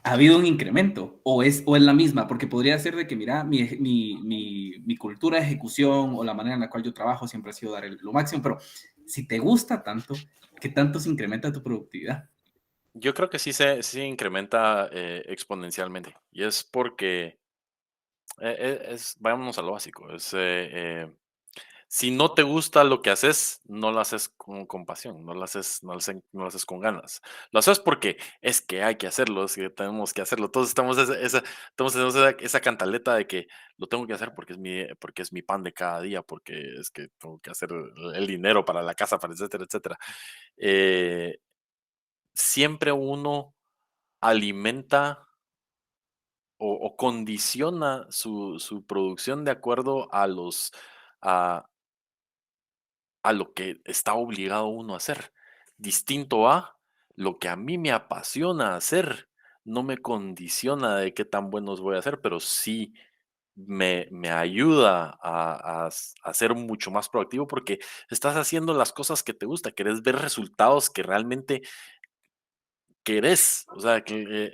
¿ha habido un incremento o es la misma? Porque podría ser de que, mira, mi cultura de ejecución o la manera en la cual yo trabajo siempre ha sido dar lo máximo, pero si te gusta tanto, ¿qué tanto se incrementa tu productividad? Yo creo que sí se incrementa exponencialmente. Y es porque, vámonos a lo básico, si no te gusta lo que haces, no lo haces con pasión, no lo haces con ganas. Lo haces porque es que hay que hacerlo, es que tenemos que hacerlo. Todos tenemos esa cantaleta de que lo tengo que hacer porque es mi pan de cada día, porque es que tengo que hacer el dinero para la casa, para etcétera, etcétera. Eh, Siempre uno alimenta o condiciona su producción de acuerdo a, a lo que está obligado uno a hacer. Distinto a lo que a mí me apasiona hacer, no me condiciona de qué tan buenos voy a hacer, pero sí me ayuda a ser mucho más proactivo porque estás haciendo las cosas que te gusta, querés ver resultados que realmente querés. O sea, que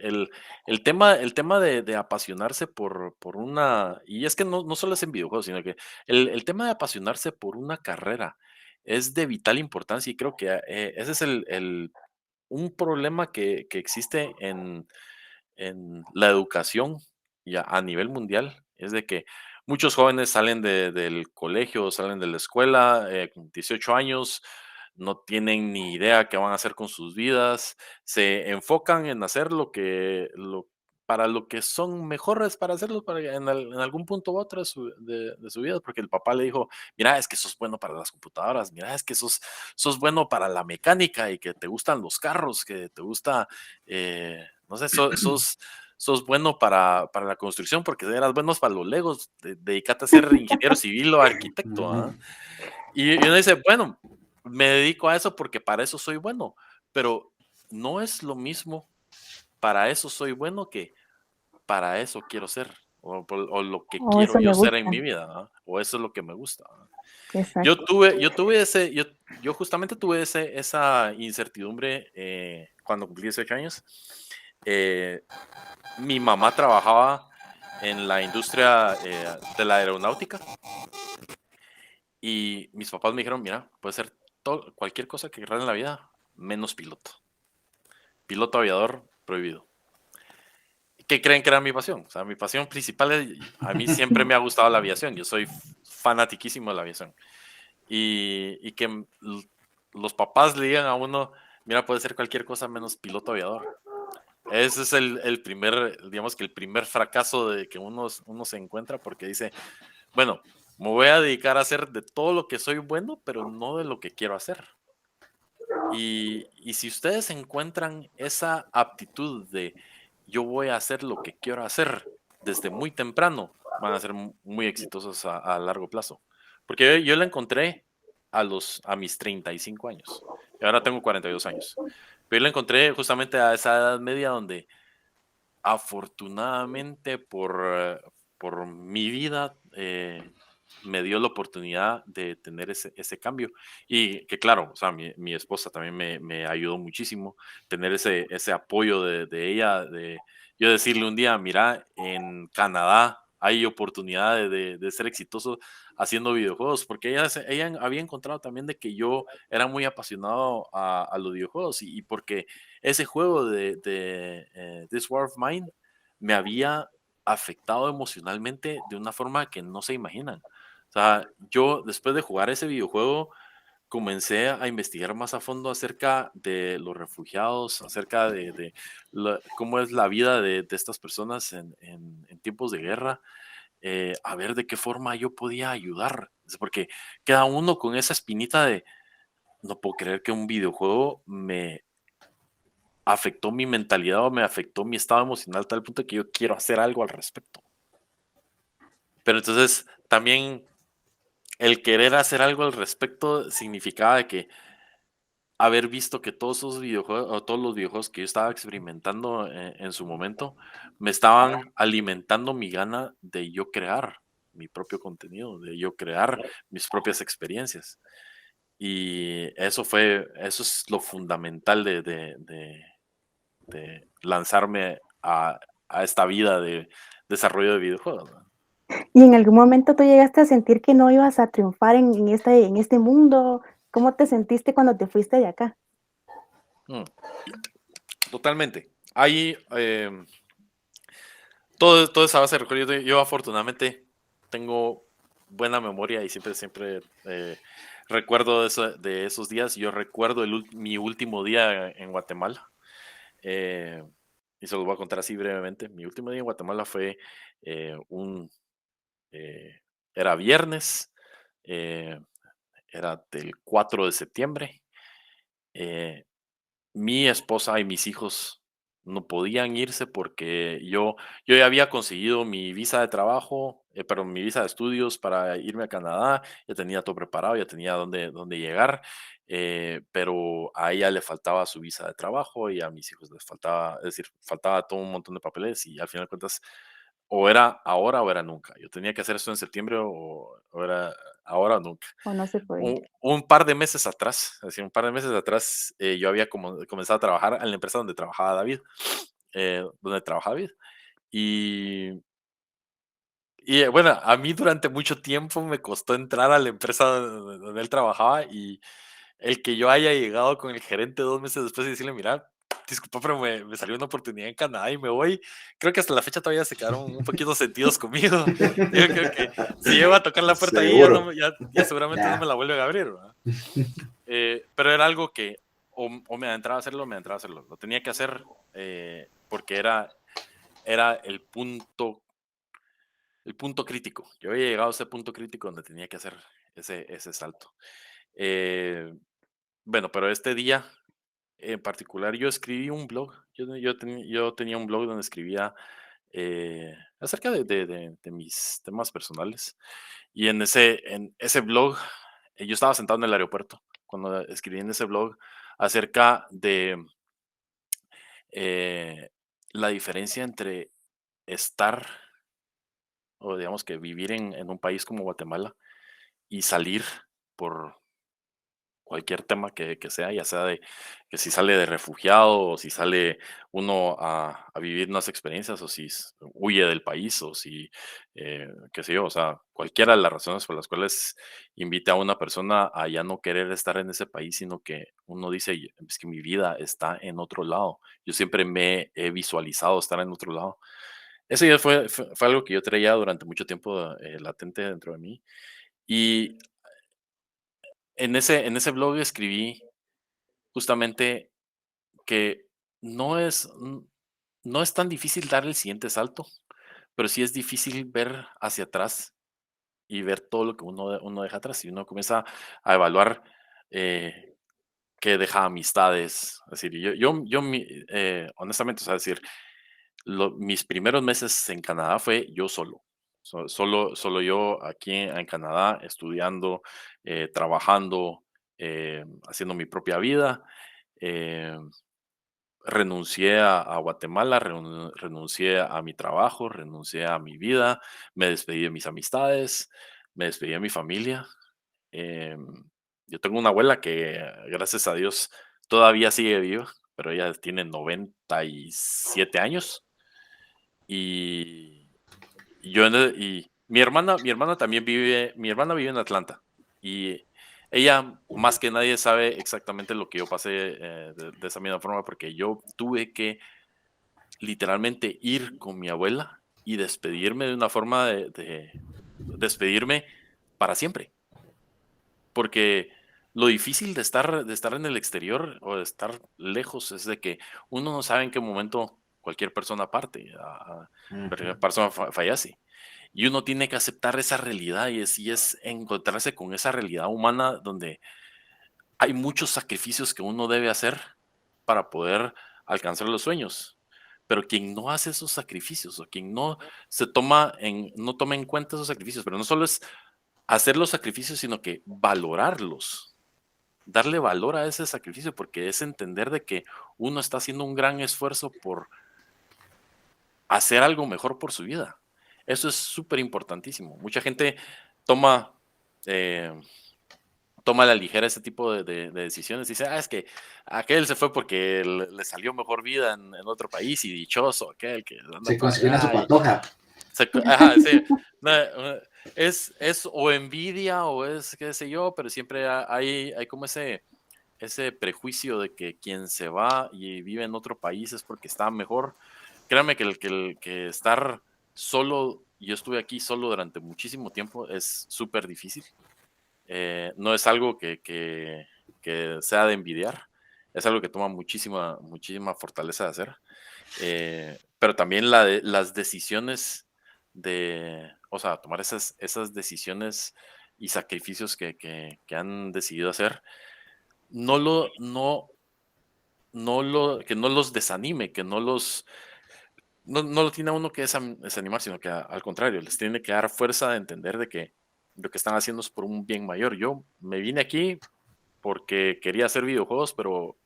el tema de apasionarse por una, y es que no solo es en videojuegos, sino que el tema de apasionarse por una carrera es de vital importancia y creo que ese es un problema que existe en la educación ya a nivel mundial, es de que muchos jóvenes salen del colegio, salen de la escuela, con 18 años, no tienen ni idea qué van a hacer con sus vidas, se enfocan en hacer para lo que son mejores para hacerlo en algún punto u otro de su vida, porque el papá le dijo, mira, es que sos bueno para las computadoras, mira, es que sos bueno para la mecánica y que te gustan los carros, que te gusta, no sé, sos bueno para la construcción porque eras buenos para los legos, dedícate a ser ingeniero civil o arquitecto, ¿ah? Y uno dice, bueno, me dedico a eso porque para eso soy bueno, pero no es lo mismo para eso soy bueno que para eso quiero ser, o lo que Oh, quiero eso yo me ser en gusta. mi vida, ¿ah? O eso es lo que me gusta, ¿ah? Exacto. Yo justamente tuve esa incertidumbre cuando cumplí 18 años. Eh, Mi mamá trabajaba en la industria de la aeronáutica y mis papás me dijeron, mira, puede ser cualquier cosa que quieras en la vida, menos piloto. Piloto aviador prohibido. ¿Qué creen que era mi pasión? O sea, mi pasión principal a mí siempre me ha gustado la aviación. Yo soy fanatiquísimo de la aviación. Y que los papás le digan a uno, mira, puede ser cualquier cosa menos piloto aviador. Ese es el primer, digamos que el primer fracaso de que uno se encuentra porque dice, bueno, me voy a dedicar a hacer de todo lo que soy bueno, pero no de lo que quiero hacer. Y si ustedes encuentran esa aptitud de yo voy a hacer lo que quiero hacer desde muy temprano, van a ser muy exitosos a largo plazo. Porque yo la encontré a mis 35 años. Y ahora tengo 42 años. Pero yo la encontré justamente a esa edad media donde afortunadamente por mi vida me dio la oportunidad de tener ese cambio. Y que claro, o sea, mi esposa también me ayudó muchísimo, tener ese apoyo de ella, de yo decirle un día, mira, en Canadá hay oportunidad de ser exitoso haciendo videojuegos, porque ella había encontrado también de que yo era muy apasionado a los videojuegos y porque ese juego de This War of Mine me había afectado emocionalmente de una forma que no se imaginan. O sea, yo después de jugar ese videojuego comencé a investigar más a fondo acerca de los refugiados, acerca de cómo es la vida de estas personas en tiempos de guerra, a ver de qué forma yo podía ayudar. Porque queda uno con esa espinita de, no puedo creer que un videojuego me afectó mi mentalidad o me afectó mi estado emocional a tal punto que yo quiero hacer algo al respecto. Pero entonces también el querer hacer algo al respecto significaba de que haber visto que todos esos videojuegos o todos los videojuegos que yo estaba experimentando en su momento me estaban alimentando mi gana de yo crear mi propio contenido, de yo crear mis propias experiencias. Y eso es lo fundamental de lanzarme a esta vida de desarrollo de videojuegos, ¿no? ¿Y en algún momento tú llegaste a sentir que no ibas a triunfar en este mundo? ¿Cómo te sentiste cuando te fuiste de acá? Mm, Totalmente. Ahí, todo es a base de recuerdo. Yo afortunadamente tengo buena memoria y siempre recuerdo de esos días. Yo recuerdo mi último día en Guatemala. Y se los voy a contar así brevemente. Mi último día en Guatemala fue eh, un... eh, era viernes, eh, era del 4 de septiembre. eh, Mi esposa y mis hijos no podían irse porque yo ya había conseguido mi visa de trabajo, perdón, mi visa de estudios para irme a Canadá, ya tenía todo preparado, ya tenía dónde llegar, pero a ella le faltaba su visa de trabajo y a mis hijos les faltaba, es decir, faltaba todo un montón de papeles y al final de cuentas o era ahora o era nunca. Yo tenía que hacer esto en septiembre o era ahora o nunca. o no se podía. Un par de meses atrás, es decir, un par de meses atrás, yo había comenzado a trabajar en la empresa donde trabajaba David, y, bueno, a mí durante mucho tiempo me costó entrar a la empresa donde él trabajaba y el que yo haya llegado con el gerente 2 meses después y decirle, mira, disculpa, pero me salió una oportunidad en Canadá y me voy. Creo que hasta la fecha todavía se quedaron un poquito sentidos conmigo. Yo creo que si llego a tocar la puerta ahí, Seguro. ya seguramente no Ya. me la vuelven a abrir, ¿verdad? Pero era algo que o me adentraba a hacerlo o me adentraba a hacerlo. Lo tenía que hacer porque era el punto crítico. Yo había llegado a ese punto crítico donde tenía que hacer ese salto. Eh, bueno, pero este día en particular yo escribí un blog. Yo tenía un blog donde escribía acerca de mis temas personales. Y en ese blog, yo estaba sentado en el aeropuerto cuando escribí en ese blog acerca de eh, la diferencia entre estar o digamos que vivir en un país como Guatemala y salir por cualquier tema que sea, ya sea de que si sale de refugiado o si sale uno a vivir unas experiencias o si huye del país o si, qué sé yo, o sea, cualquiera de las razones por las cuales invite a una persona a ya no querer estar en ese país, sino que uno dice, es que mi vida está en otro lado. Yo siempre me he visualizado estar en otro lado. Eso ya fue algo que yo traía durante mucho tiempo latente dentro de mí. Y en ese blog escribí justamente que no es, no es tan difícil dar el siguiente salto, pero sí es difícil ver hacia atrás y ver todo lo que uno deja atrás. Y uno comienza a evaluar que deja amistades. Es decir, honestamente, o sea, decir, mis primeros meses en Canadá fue yo solo. Solo yo aquí en Canadá, estudiando, trabajando, haciendo mi propia vida. eh, Renuncié a Guatemala, renuncié a mi trabajo, renuncié a mi vida, me despedí de mis amistades, me despedí de mi familia. Em, yo tengo una abuela que, gracias a Dios, todavía sigue viva, pero ella tiene 97 años. Y, y mi hermana también mi hermana vive en Atlanta. Y ella, más que nadie, sabe exactamente lo que yo pasé de esa misma forma, porque yo tuve que literalmente ir con mi abuela y despedirme de una forma de despedirme para siempre. Porque lo difícil de estar en el exterior o de estar lejos es de que uno no sabe en qué momento cualquier persona parte, cualquier persona fallece. Y uno tiene que aceptar esa realidad y es encontrarse con esa realidad humana donde hay muchos sacrificios que uno debe hacer para poder alcanzar los sueños. Pero quien no hace esos sacrificios o quien no toma en cuenta esos sacrificios, pero no solo es hacer los sacrificios, sino que valorarlos, darle valor a ese sacrificio, porque es entender de que uno está haciendo un gran esfuerzo por hacer algo mejor por su vida. Eso es súper importantísimo. Mucha gente toma, eh, toma a la ligera ese tipo de decisiones. Dice, es que aquel se fue porque le salió mejor vida en otro país y dichoso aquel que anda Se por consiguió una allá. patoja. Ajá, sí. No, es o envidia o es qué sé yo, pero siempre hay como ese prejuicio de que quien se va y vive en otro país es porque está mejor. Créanme que el que estar solo yo estuve aquí solo durante muchísimo tiempo, es súper difícil. No es algo que sea de envidiar, es algo que toma muchísima fortaleza de hacer. Pero también las decisiones o sea, tomar esas decisiones y sacrificios que han decidido hacer, que no los desanime, que no lo tiene a uno que desanimar, sino que al contrario, les tiene que dar fuerza de entender de que lo que están haciendo es por un bien mayor. Yo me vine aquí porque quería hacer videojuegos, pero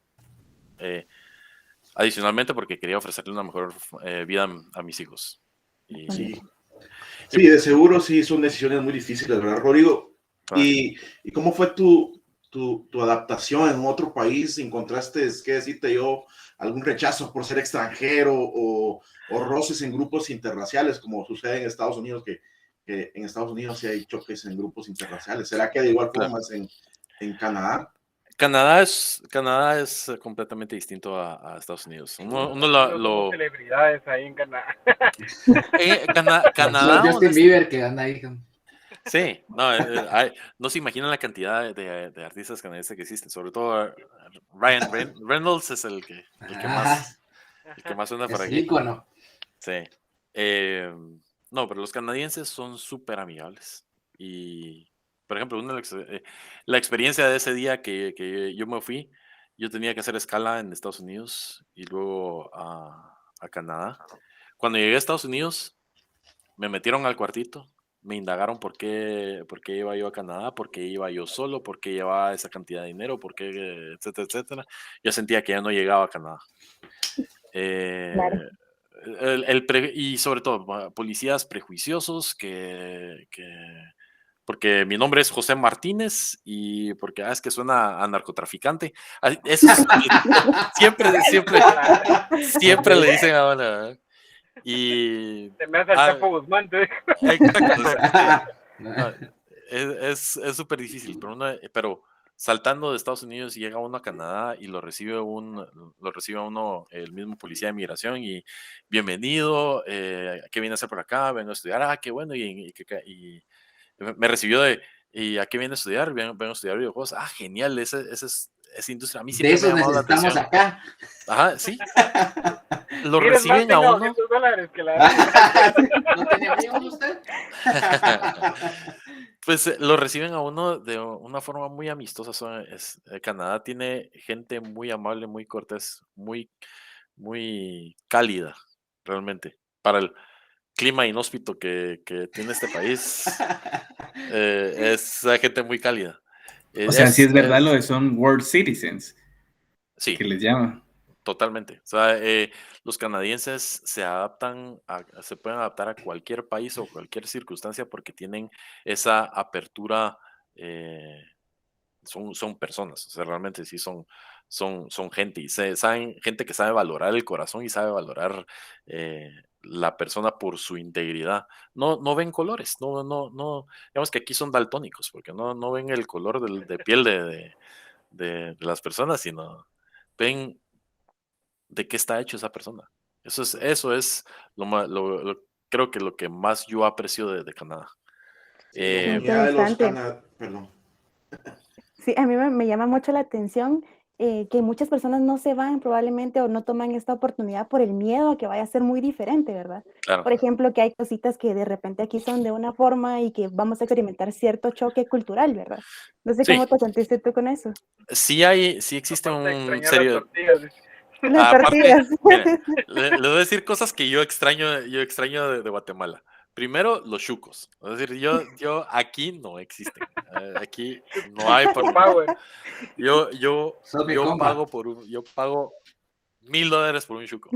adicionalmente porque quería ofrecerle una mejor vida a mis hijos. Sí. Sí, de seguro sí son decisiones muy difíciles, ¿verdad, Rodrigo? Claro. ¿Y cómo fue tu adaptación en otro país? ¿Encontraste, qué decirte yo, algún rechazo por ser extranjero o roces en grupos interraciales, como sucede en Estados Unidos, que en Estados Unidos sí hay choques en grupos interraciales? ¿Será que de igual forma es en Canadá? Canadá es completamente distinto a Estados Unidos. Uno No somos celebridades ahí en Canadá. Canadá, Justin Bieber que anda ahí. sí, no se imaginan la cantidad de artistas canadienses que existen, sobre todo Ryan Reynolds es el que más suena por Es el aquí. ícono. Sí. No, pero los canadienses son súper amigables. Y, por ejemplo, la experiencia de ese día que yo me fui, yo tenía que hacer escala en Estados Unidos y luego a Canadá. Cuando llegué a Estados Unidos, me metieron al cuartito, me indagaron por qué iba yo a Canadá, por qué iba yo solo, por qué llevaba esa cantidad de dinero, por qué, etcétera, etcétera. Yo sentía que ya no llegaba a Canadá. Claro. Y sobre todo, policías prejuiciosos porque mi nombre es José Martínez y porque es que suena a narcotraficante. Eso siempre le dicen a una. Y Se me hace el Chapo Guzmán, te digo. exacto. No, es súper difícil, pero saltando de Estados Unidos llega uno a Canadá y lo recibe a uno el mismo policía de migración y bienvenido, ¿qué viene a hacer por acá? Vengo a estudiar, qué bueno, y me recibió ¿y a qué viene a estudiar? Vengo a estudiar videojuegos, genial, esa industria a mí De siempre me ha esos llamado la necesitamos atención. acá. Ajá, sí. Lo Miren, más reciben a tenga uno. $200 que la ¿No tenía amigos usted? Pues lo reciben a uno de una forma muy amistosa. Canadá tiene gente muy amable, muy cortés, muy, muy cálida, realmente. Para el clima inhóspito que tiene este país, es gente muy cálida. O sea, sí es verdad lo de son world citizens, Sí, que les llaman. totalmente. O sea, los canadienses se pueden adaptar a cualquier país o cualquier circunstancia porque tienen esa apertura. Son personas, o sea, realmente sí son gente y saben, gente que sabe valorar el corazón y sabe valorar la persona por su integridad. No ven colores, no, digamos que aquí son daltónicos, porque no ven el color de piel de las personas, sino ven de qué está hecho esa persona. Eso es creo que lo que más yo aprecio de Canadá. Sí, la Qué humanidad de los interesante. Perdón. Sí, a mí me llama mucho la atención que muchas personas no se van probablemente o no toman esta oportunidad por el miedo a que vaya a ser muy diferente, ¿verdad? Claro. Por ejemplo, que hay cositas que de repente aquí son de una forma y que vamos a experimentar cierto choque cultural, ¿verdad? No sé Sí, cómo te sentiste tú con eso. sí existe Aparte de un extrañar las serio. tortillas. Las Aparte, tortillas. mire, le voy a decir cosas que yo extraño de Guatemala. Primero, los chucos. Es decir, yo aquí no existen. Aquí no hay Chuco Power. Sos mi yo compa. yo pago $1,000 por un chuco.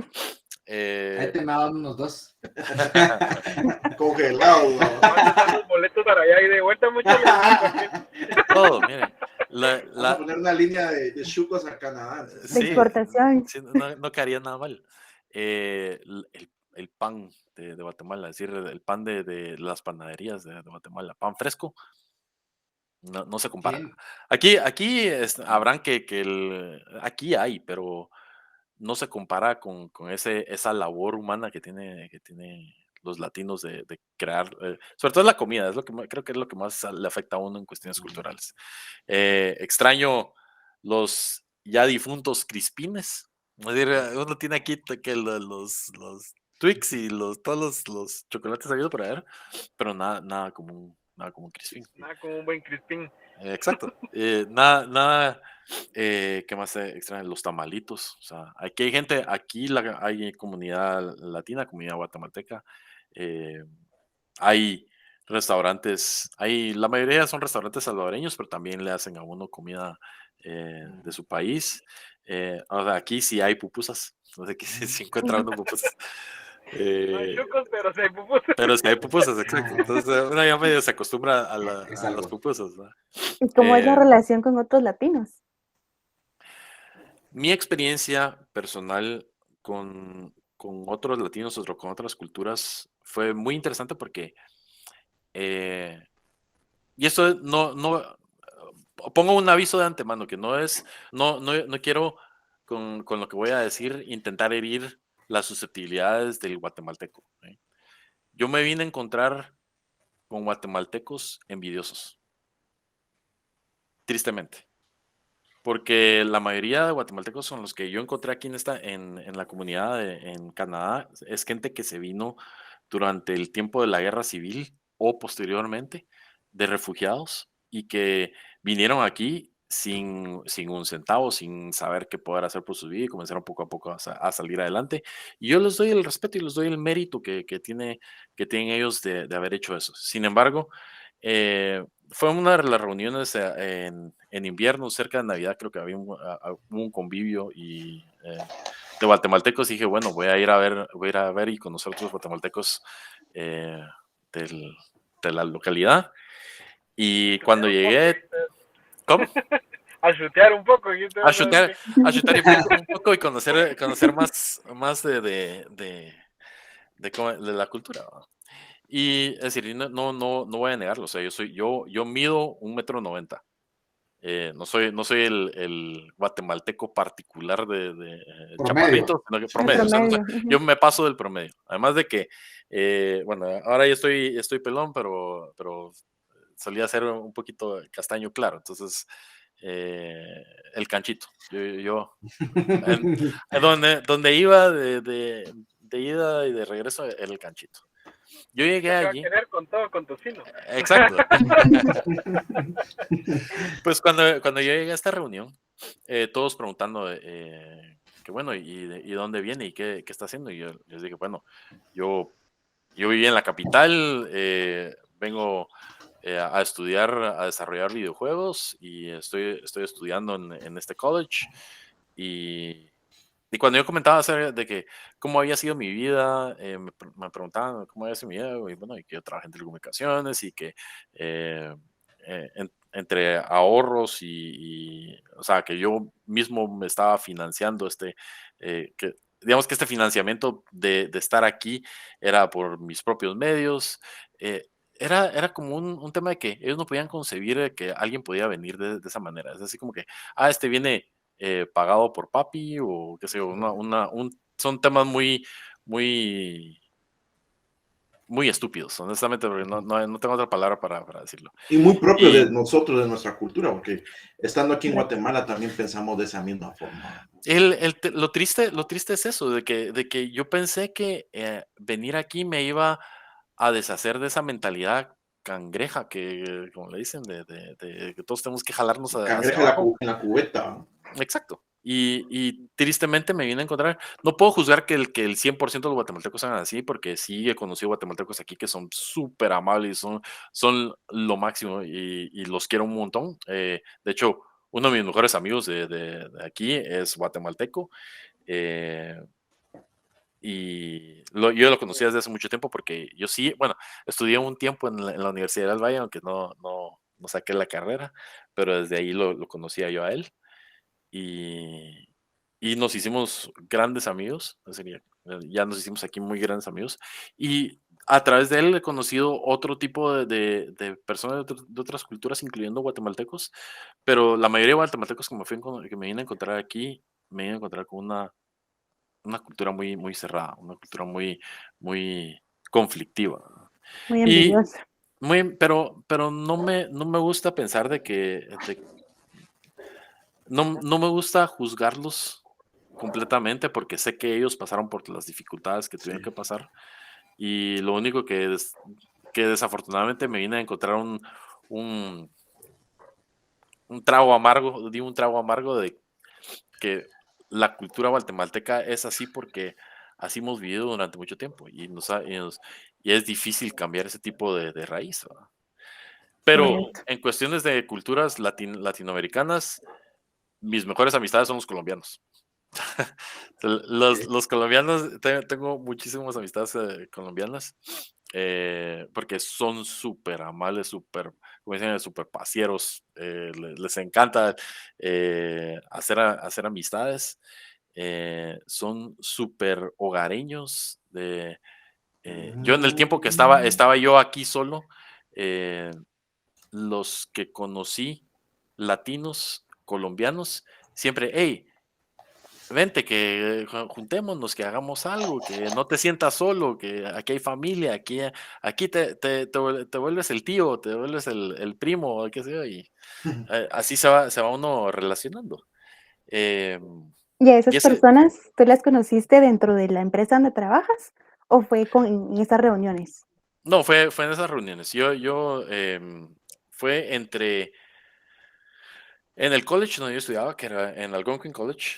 Ahí te me daban unos dos. Congelado. ¿Cuántos están los boletos para allá y de vuelta? Mucho les digo aquí. Todo, mire. Vamos a poner una línea de chucos a Canadá. De Sí, exportación. sí, no quedaría nada mal. El pan de Guatemala, es decir, el pan de las panaderías de Guatemala, pan fresco, no se compara. ¿Qué? Aquí habrán aquí hay, pero no se compara con esa labor humana que tiene los latinos de crear, sobre todo la comida, es lo que creo que es lo que más le afecta a uno en cuestiones culturales. Extraño los ya difuntos crispines. Es decir, uno tiene aquí que los Twix y todos los chocolates habido por haber, pero nada como un crispín. Nada como un buen crispín. Exacto. Nada, ¿qué más extraen? Los tamalitos. O sea, aquí hay gente, hay comunidad latina, comunidad guatemalteca. Hay restaurantes, la mayoría son restaurantes salvadoreños, pero también le hacen a uno comida de su país. O sea, aquí sí hay pupusas. No sé si encuentra uno pupusas. No hay chucos, pero sí hay pupusas. Pero sí hay pupusas, exacto. Entonces uno ya medio se acostumbra a Es las algo. pupusas, ¿no? ¿Y cómo es la Eh, relación con otros latinos? Mi experiencia personal con otros latinos o con otras culturas fue muy interesante porque, y esto no, pongo un aviso de antemano que no quiero con lo que voy a decir intentar herir las susceptibilidades del guatemalteco. ¿Sí? Yo me vine a encontrar con guatemaltecos envidiosos, tristemente. Porque la mayoría de guatemaltecos son los que yo encontré aquí en la comunidad en Canadá, es gente que se vino durante el tiempo de la guerra civil o posteriormente de refugiados y que vinieron aquí sin un centavo, sin saber qué poder hacer por su vida y comenzaron poco a poco a salir adelante. Y yo les doy el respeto y les doy el mérito que tienen ellos de haber hecho eso. Sin embargo, fue una de las reuniones en invierno, cerca de Navidad, creo que había un convivio de guatemaltecos. Y dije, bueno, voy a ir a ver y conocer otros guatemaltecos eh, del- de la localidad. Y cuando llegué, ¿cómo? A chutear un poco. Y A ustedes saben chutar, que a chutar un poco y conocer más de la cultura. ¿Va? Y es decir, no voy a negarlo, o sea, yo mido 1,90 m. No soy el guatemalteco particular de Promedio. chaparrito, sino que El promedio. O sea, promedio. yo me paso del promedio. Además de que, bueno, ahora ya estoy pelón, pero solía ser un poquito castaño claro. Entonces, el canchito. Donde iba de ida y de regreso, era el canchito. Yo llegué ya te va a allí. querer con todo, con tocino. Exacto. Pues cuando yo llegué a esta reunión, todos preguntando que bueno, ¿y dónde viene y qué está haciendo? Y yo les dije, bueno, yo viví en la capital, vengo a estudiar, a desarrollar videojuegos y estoy estudiando en este college. Y cuando yo comentaba acerca de que cómo había sido mi vida, me preguntaban cómo había sido mi vida, y bueno, y que yo trabajé en telecomunicaciones y que entre ahorros o sea, que yo mismo me estaba financiando digamos que este financiamiento de estar aquí era por mis propios medios. Era como un tema de que ellos no podían concebir que alguien podía venir de esa manera. Es así como que, este viene pagado por papi o qué sé yo, son temas muy, muy estúpidos, honestamente, porque no tengo otra palabra para decirlo. Y muy propio Y de nosotros, de nuestra cultura, porque estando aquí en Guatemala también pensamos de esa misma forma. lo triste es eso, de que yo pensé que venir aquí me iba a deshacer de esa mentalidad cangreja que, como le dicen, de que todos tenemos que jalarnos hacia Cangreja abajo. en la cubeta. Exacto. Y tristemente me vine a encontrar, no puedo juzgar que el 100% de los guatemaltecos sean así, porque sí he conocido guatemaltecos aquí que son súper amables, son lo máximo y los quiero un montón. De hecho, uno de mis mejores amigos de aquí es guatemalteco. eh, yo lo conocí desde hace mucho tiempo porque yo sí, bueno, estudié un tiempo en la Universidad del Valle, aunque no saqué la carrera, pero desde ahí lo conocía yo a él y, y nos hicimos grandes amigos, ya nos hicimos aquí muy grandes amigos, y a través de él he conocido otro tipo de personas de otras culturas, incluyendo guatemaltecos, pero la mayoría de guatemaltecos que me vine a encontrar aquí, me vine a encontrar con una cultura muy, muy cerrada, una cultura muy, muy conflictiva. Muy Y envidiosa. pero no me gusta pensar de que no me gusta juzgarlos completamente porque sé que ellos pasaron por las dificultades que tuvieron Sí. que pasar y lo único que desafortunadamente me vine a encontrar un, un trago amargo, digo un trago amargo de que la cultura guatemalteca es así porque así hemos vivido durante mucho tiempo y es difícil cambiar ese tipo de raíz, ¿verdad? Pero Correcto. en cuestiones de culturas latinoamericanas, mis mejores amistades son los colombianos. Los colombianos, tengo muchísimas amistades colombianas, porque son súper amables, súper, como dicen, súper pasieros, les encanta hacer amistades, son súper hogareños. Yo en el tiempo que estaba yo aquí solo, eh, los que conocí, latinos, colombianos, siempre, hey, vente, que juntémonos, que hagamos algo, que no te sientas solo, que aquí hay familia, aquí te vuelves el tío, te vuelves el primo, qué sé yo, y así se va uno relacionando. ¿Y a Y esas ese, personas tú las conociste dentro de la empresa donde trabajas o fue en esas reuniones? no, fue en esas reuniones. Fue en el college donde yo estudiaba, que era en Algonquin College,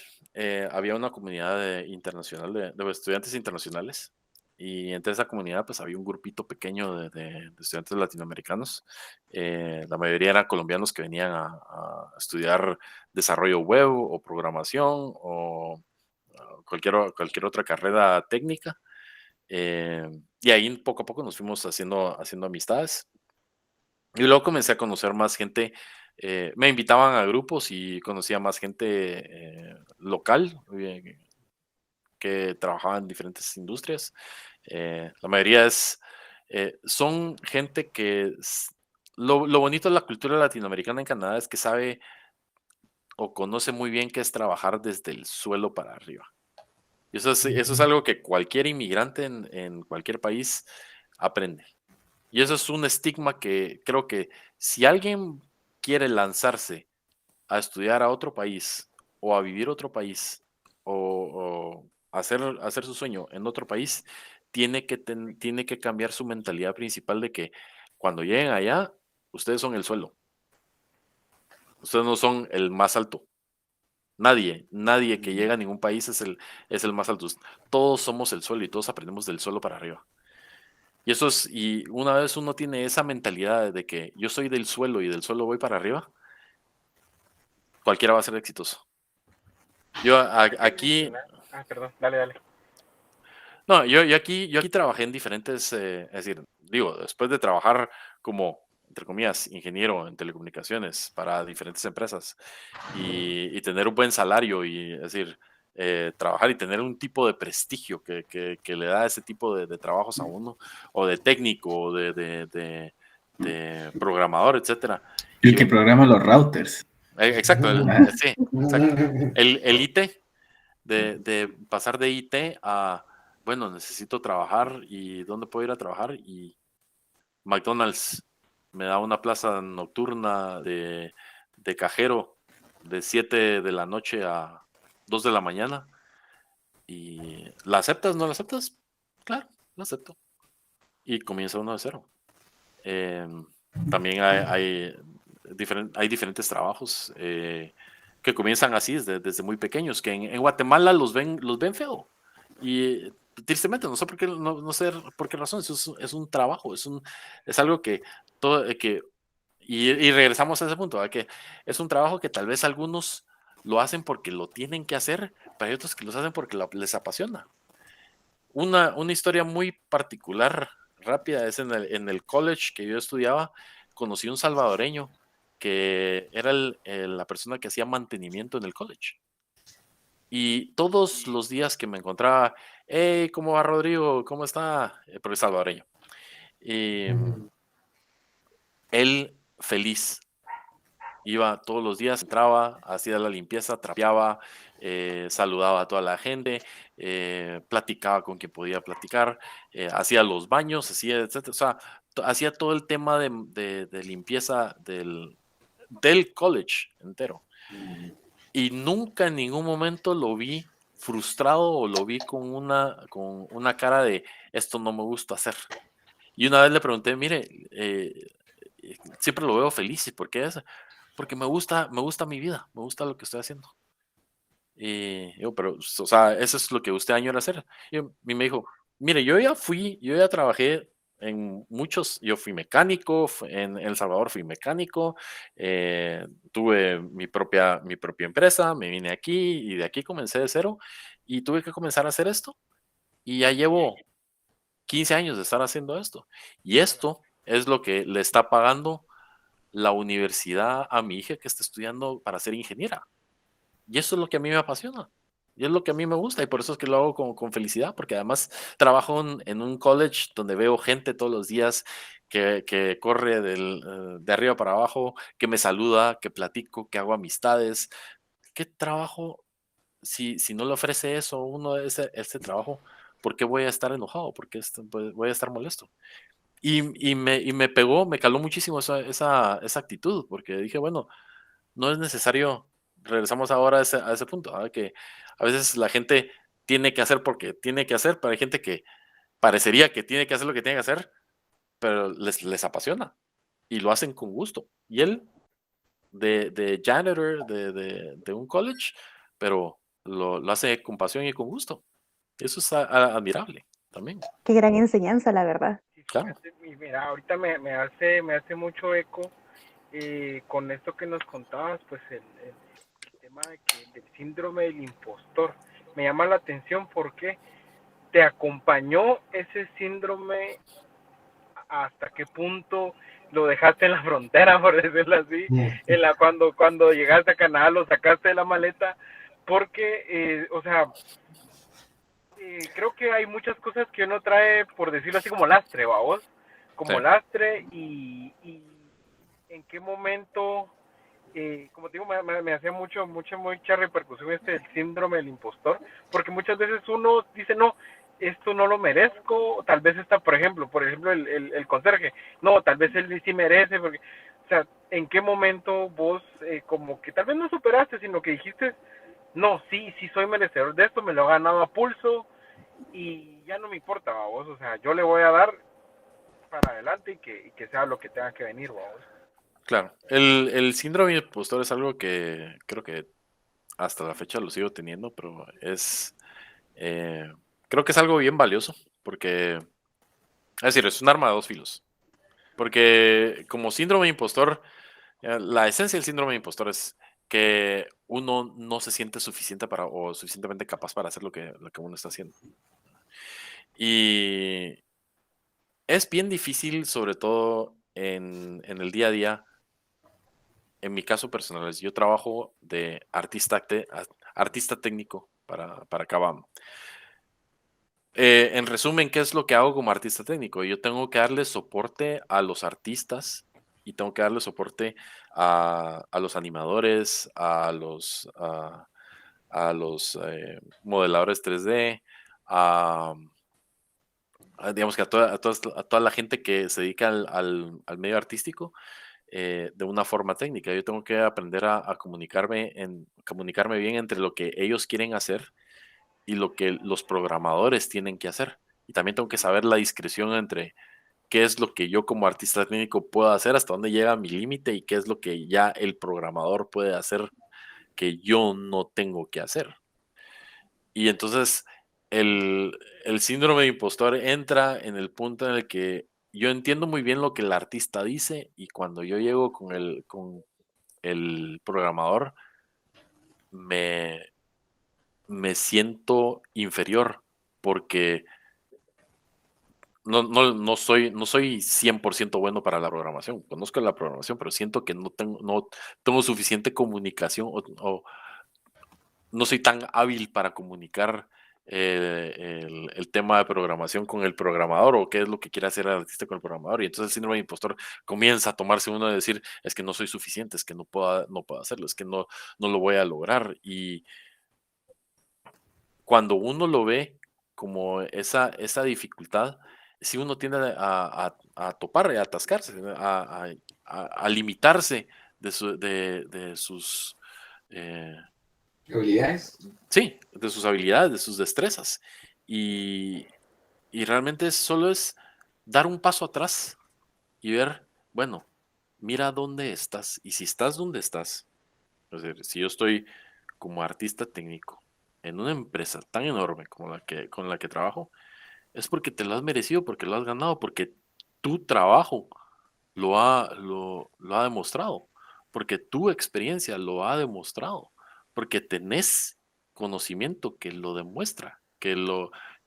había una comunidad internacional de estudiantes internacionales. Y entre esa comunidad, pues había un grupito pequeño de estudiantes latinoamericanos. La mayoría eran colombianos que venían a estudiar desarrollo web o programación o cualquier otra carrera técnica. Y ahí poco a poco nos fuimos haciendo amistades. Y luego comencé a conocer más gente, me invitaban a grupos y conocía más gente local que trabajaba en diferentes industrias. La mayoría son gente lo bonito de la cultura latinoamericana en Canadá es que sabe o conoce muy bien qué es trabajar desde el suelo para arriba. Y eso es algo que cualquier inmigrante en cualquier país aprende. Y eso es un estigma que creo que si alguien quiere lanzarse a estudiar a otro país o a vivir otro país o hacer su sueño en otro país, tiene que cambiar su mentalidad principal de que cuando lleguen allá, ustedes son el suelo. Ustedes no son el más alto. Nadie que llega a ningún país es el más alto. Todos somos el suelo y todos aprendemos del suelo para arriba. Y una vez uno tiene esa mentalidad de que yo soy del suelo y del suelo voy para arriba, cualquiera va a ser exitoso. Aquí, Perdón, dale. no, yo aquí trabajé en diferentes, es decir, digo, después de trabajar como, entre comillas, ingeniero en telecomunicaciones para diferentes empresas y tener un buen salario y, es decir, trabajar y tener un tipo de prestigio que le da ese tipo de trabajos a uno, o de técnico, o de programador, etcétera. El Y que programa los routers. exacto, Ah, sí, exacto. El IT, de pasar de IT a, bueno, necesito trabajar y ¿dónde puedo ir a trabajar? Y McDonald's me da una plaza nocturna de cajero de 7 de la noche a 2 de la mañana. ¿Y la aceptas? ¿No la aceptas? Claro, la acepto. Y comienza uno de cero. También hay diferentes trabajos que comienzan así desde muy pequeños, que en Guatemala los ven feo. Y tristemente, no sé por qué razón, eso es un trabajo, es algo que todo, y regresamos a ese punto, ¿verdad? Que es un trabajo que tal vez algunos lo hacen porque lo tienen que hacer, pero hay otros que los hacen porque les apasiona. Una historia muy particular, rápida, es en el college que yo estudiaba, conocí un salvadoreño que era la persona que hacía mantenimiento en el college. Y todos los días que me encontraba, hey, ¿cómo va Rodrigo? ¿Cómo está? Porque es salvadoreño. Y él feliz. Iba todos los días, entraba, hacía la limpieza, trapeaba, saludaba a toda la gente, platicaba con quien podía platicar, hacía los baños, hacía, etcétera. O sea, hacía todo el tema de limpieza del college entero. Y nunca en ningún momento lo vi frustrado o lo vi con una cara de esto no me gusta hacer. Y una vez le pregunté, mire, siempre lo veo feliz, ¿y por qué es? Porque me gusta mi vida, me gusta lo que estoy haciendo. Y yo, pero, o sea, eso es lo que usted añora hacer. Y me dijo, mire, yo ya trabajé en muchos, yo fui mecánico, en El Salvador fui mecánico, tuve mi propia empresa, me vine aquí y de aquí comencé de cero y tuve que comenzar a hacer esto. Y ya llevo 15 años de estar haciendo esto. Y esto es lo que le está pagando la universidad a mi hija que está estudiando para ser ingeniera. Y eso es lo que a mí me apasiona. Y es lo que a mí me gusta. Y por eso es que lo hago con felicidad. Porque además trabajo en un college donde veo gente todos los días que corre de arriba para abajo, que me saluda, que platico, que hago amistades. ¿Qué trabajo? Si no le ofrece eso uno ese trabajo, ¿por qué voy a estar enojado? ¿Por qué voy a estar molesto? Me pegó, me caló muchísimo esa actitud, porque dije, bueno, no es necesario, regresamos ahora a ese punto, ¿verdad? Que a veces la gente tiene que hacer porque tiene que hacer, pero hay gente que parecería que tiene que hacer lo que tiene que hacer, pero les apasiona y lo hacen con gusto. Y él, de janitor de un college, pero lo hace con pasión y con gusto. Eso es admirable también, Qué gran enseñanza, la verdad. Sí, claro. fíjate, mira, ahorita me hace mucho eco con esto que nos contabas, pues el tema del síndrome del impostor. Me llama la atención porque te acompañó ese síndrome, hasta qué punto lo dejaste en la frontera, por decirlo así, cuando llegaste a Canadá lo sacaste de la maleta, porque, o sea, creo que hay muchas cosas que uno trae, por decirlo así, como lastre, ¿vos? Como Sí. lastre y en qué momento, como te digo, me hacía mucha repercusión el síndrome del impostor, porque muchas veces uno dice, no, esto no lo merezco, tal vez está, por ejemplo, el conserje, no, tal vez él sí merece, porque, o sea, ¿en qué momento vos como que tal vez no superaste, sino que dijiste, no, sí soy merecedor de esto, me lo he ganado a pulso y ya no me importa, vos, o sea, yo le voy a dar para adelante y que sea lo que tenga que venir, vos. Claro, el síndrome del impostor es algo que creo que hasta la fecha lo sigo teniendo, pero eh, creo que es algo bien valioso, porque, es decir, es un arma de dos filos, porque como síndrome de impostor, la esencia del síndrome de impostor es que uno no se siente suficiente o suficientemente capaz para hacer lo que uno está haciendo. Y es bien difícil, sobre todo en el día a día. En mi caso personal, yo trabajo de artista técnico para Kabam. En resumen, ¿qué es lo que hago como artista técnico? Yo tengo que darle soporte a los artistas y tengo que darle soporte a los animadores, a los modeladores 3D, a, digamos que a toda la gente que se dedica al medio artístico de una forma técnica. Yo tengo que aprender a comunicarme bien entre lo que ellos quieren hacer y lo que los programadores tienen que hacer. Y también tengo que saber la discreción entre qué es lo que yo como artista técnico puedo hacer, hasta dónde llega mi límite y qué es lo que ya el programador puede hacer que yo no tengo que hacer. Y entonces el síndrome de impostor entra en el punto en el que yo entiendo muy bien lo que el artista dice y cuando yo llego con el programador me, me siento inferior porque no soy 100% bueno para la programación. Conozco la programación, pero siento que no tengo suficiente comunicación o no soy tan hábil para comunicar el tema de programación con el programador o qué es lo que quiere hacer el artista con el programador. Y entonces el síndrome de impostor comienza a tomarse uno de decir, es que no soy suficiente, es que no puedo hacerlo, es que no lo voy a lograr. Y cuando uno lo ve como esa dificultad, sí uno tiende a topar y a atascarse, a limitarse de sus, eh, habilidades. sí, de sus habilidades, de sus destrezas. Y, y realmente solo es dar un paso atrás y ver, bueno, mira dónde estás. Y si estás donde estás, es decir, si yo estoy como artista técnico en una empresa tan enorme como con la que trabajo, es porque te lo has merecido, porque lo has ganado, porque tu trabajo lo ha demostrado, porque tu experiencia lo ha demostrado, porque tenés conocimiento que lo demuestra, que,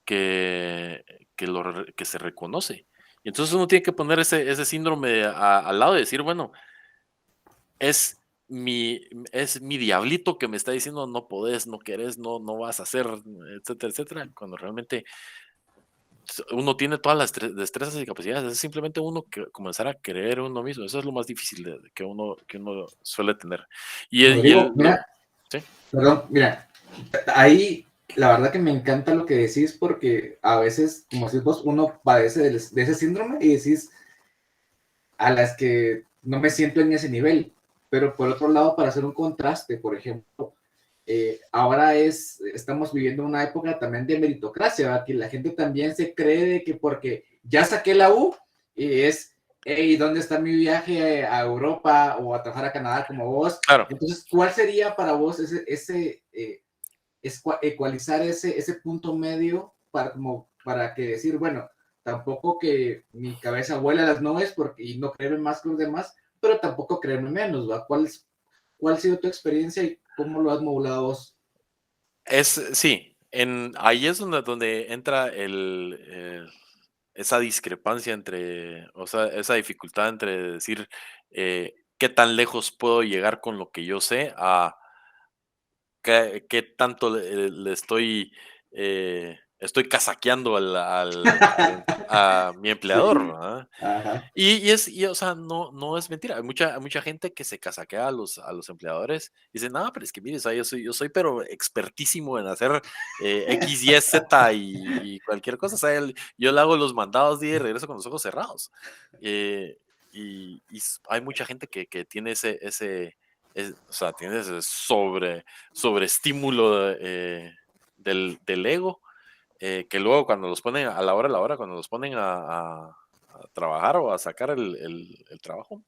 que se reconoce. Y entonces uno tiene que poner ese síndrome al lado y decir, bueno, es es mi diablito que me está diciendo no podés, no querés, no vas a hacer, etcétera, etcétera, cuando realmente uno tiene todas las destrezas y capacidades, es simplemente uno que comenzar a creer en uno mismo, eso es lo más difícil que uno suele tener. Rodrigo, mira, ¿sí? perdón, mira, ahí la verdad que me encanta lo que decís porque a veces, como decís vos, uno padece de ese síndrome y decís a las que no me siento en ese nivel. Pero por otro lado, para hacer un contraste, por ejemplo, ahora estamos viviendo una época también de meritocracia, ¿verdad? Que la gente también se cree de que porque ya saqué la U, hey, ¿dónde está mi viaje a Europa o a trabajar a Canadá como vos? Claro. Entonces, ¿cuál sería para vos ecualizar ese punto medio para que decir, bueno, tampoco que mi cabeza vuela a las nubes y no creerme más que los demás, pero tampoco creerme menos, ¿va? ¿Cuál ha sido tu experiencia y cómo lo has modulado vos? Sí, ahí es donde entra esa discrepancia o sea, esa dificultad entre decir qué tan lejos puedo llegar con lo que yo sé a qué tanto le estoy casaqueando a mi empleador, Sí. ¿verdad? Ajá. O sea, no es mentira. Hay mucha gente que se casaquea a los empleadores y dice, no, pero es que mire, o sea, yo soy pero expertísimo en hacer X, Y, Z y cualquier cosa. O sea, yo le hago los mandados y regreso con los ojos cerrados. Eh, hay mucha gente que tiene o sea, tiene ese sobreestímulo del ego, que luego cuando los ponen a la hora, cuando los ponen a trabajar o a sacar el trabajo,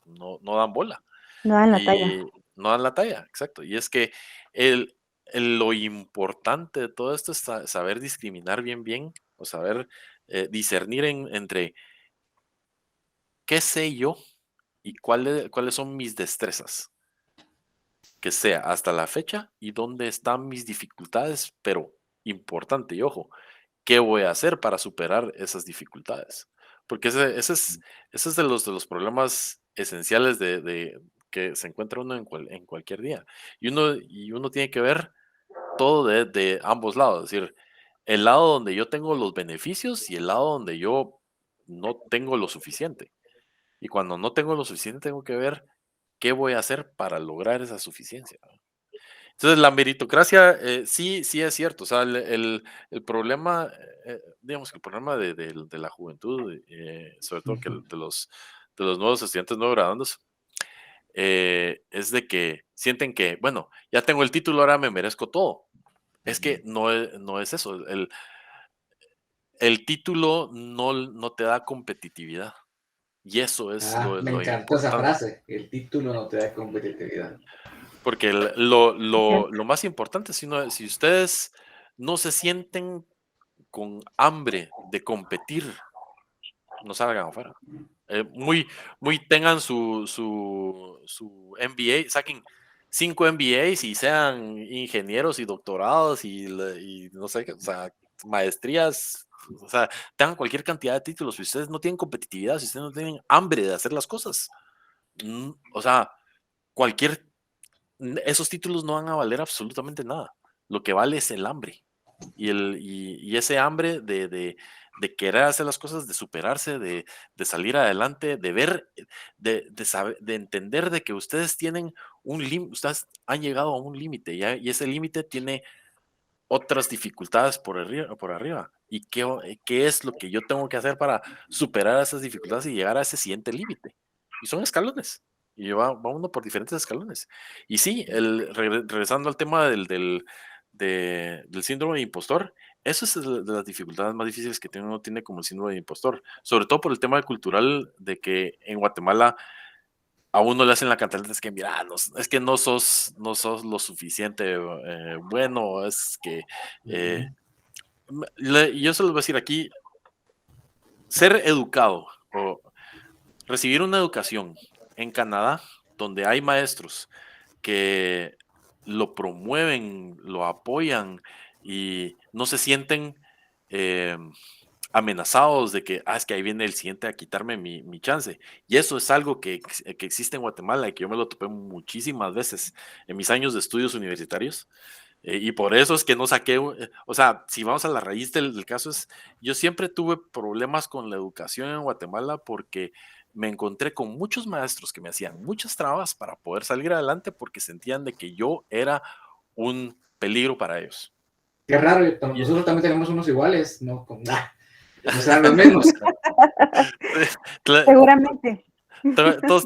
no dan bola No dan la talla. y no dan la talla, exacto. Y es que el, lo importante de todo esto es saber discriminar bien, o saber discernir entre qué sé yo y cuáles son mis destrezas, que sea hasta la fecha y dónde están mis dificultades, pero importante y ojo, ¿qué voy a hacer para superar esas dificultades? Porque ese es de los problemas esenciales que se encuentra uno en cualquier día. Y uno tiene que ver todo de ambos lados, es decir, el lado donde yo tengo los beneficios y el lado donde yo no tengo lo suficiente. Y cuando no tengo lo suficiente, tengo que ver qué voy a hacer para lograr esa suficiencia. Entonces, la meritocracia, sí es cierto. O sea, el problema, digamos que el problema de la juventud, sobre todo que de los nuevos estudiantes nuevos graduandos, es de que sienten que, bueno, ya tengo el título, ahora me merezco todo. Es que no es eso. El título no te da competitividad. Y eso es Me lo encantó esa importante. frase. El título no te da competitividad. Porque Es cierto. lo más importante, si ustedes no se sienten con hambre de competir, no salgan afuera. Tengan su MBA, saquen 5 MBAs y sean ingenieros y doctorados y no sé, o sea, maestrías, o sea, tengan cualquier cantidad de títulos. Si ustedes no tienen competitividad, si ustedes no tienen hambre de hacer las cosas, o sea, cualquier esos títulos no van a valer absolutamente nada. Lo que vale es el hambre. Y ese hambre de querer hacer las cosas, de superarse, de salir adelante, de ver, saber, de entender de que ustedes tienen un límite, ustedes han llegado a un límite y ese límite tiene otras dificultades por arriba. ¿Y qué es lo que yo tengo que hacer para superar esas dificultades y llegar a ese siguiente límite? Y son escalones. Y va uno por diferentes escalones. Y sí, regresando al tema del síndrome de impostor, eso es de las dificultades más difíciles que uno tiene como el síndrome de impostor, sobre todo por el tema cultural de que en Guatemala a uno le hacen la cantaleta, es que mira, es que no sos lo suficiente bueno, es que yo se los voy a decir aquí, ser educado o recibir una educación en Canadá donde hay maestros que lo promueven, lo apoyan y no se sienten eh, amenazados de que, es que ahí viene el siguiente a quitarme mi chance. Y eso es algo que existe en Guatemala y que yo me lo topé muchísimas veces en mis años de estudios universitarios. Y por eso es que no saqué, o sea, si vamos a la raíz del caso, yo siempre tuve problemas con la educación en Guatemala porque me encontré con muchos maestros que me hacían muchas trabas para poder salir adelante porque sentían de que yo era un peligro para ellos. Qué raro, nosotros también tenemos unos iguales, ¿no? No serán los mismos. Seguramente.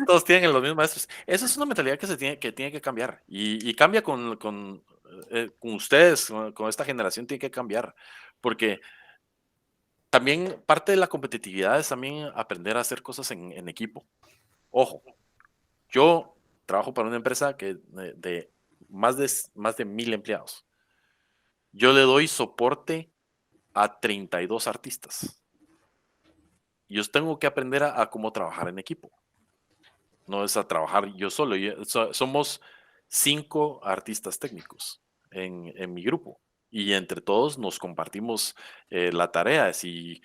Todos tienen los mismos maestros. Esa es una mentalidad que tiene que cambiar y cambia con ustedes, con esta generación tiene que cambiar, porque también parte de la competitividad es también aprender a hacer cosas en equipo. Ojo, yo trabajo para una empresa que de más de 1,000 empleados. Yo le doy soporte a 32 artistas. Yo tengo que aprender a cómo trabajar en equipo. No es a trabajar yo solo. Somos 5 artistas técnicos en mi grupo y entre todos nos compartimos la tarea. Y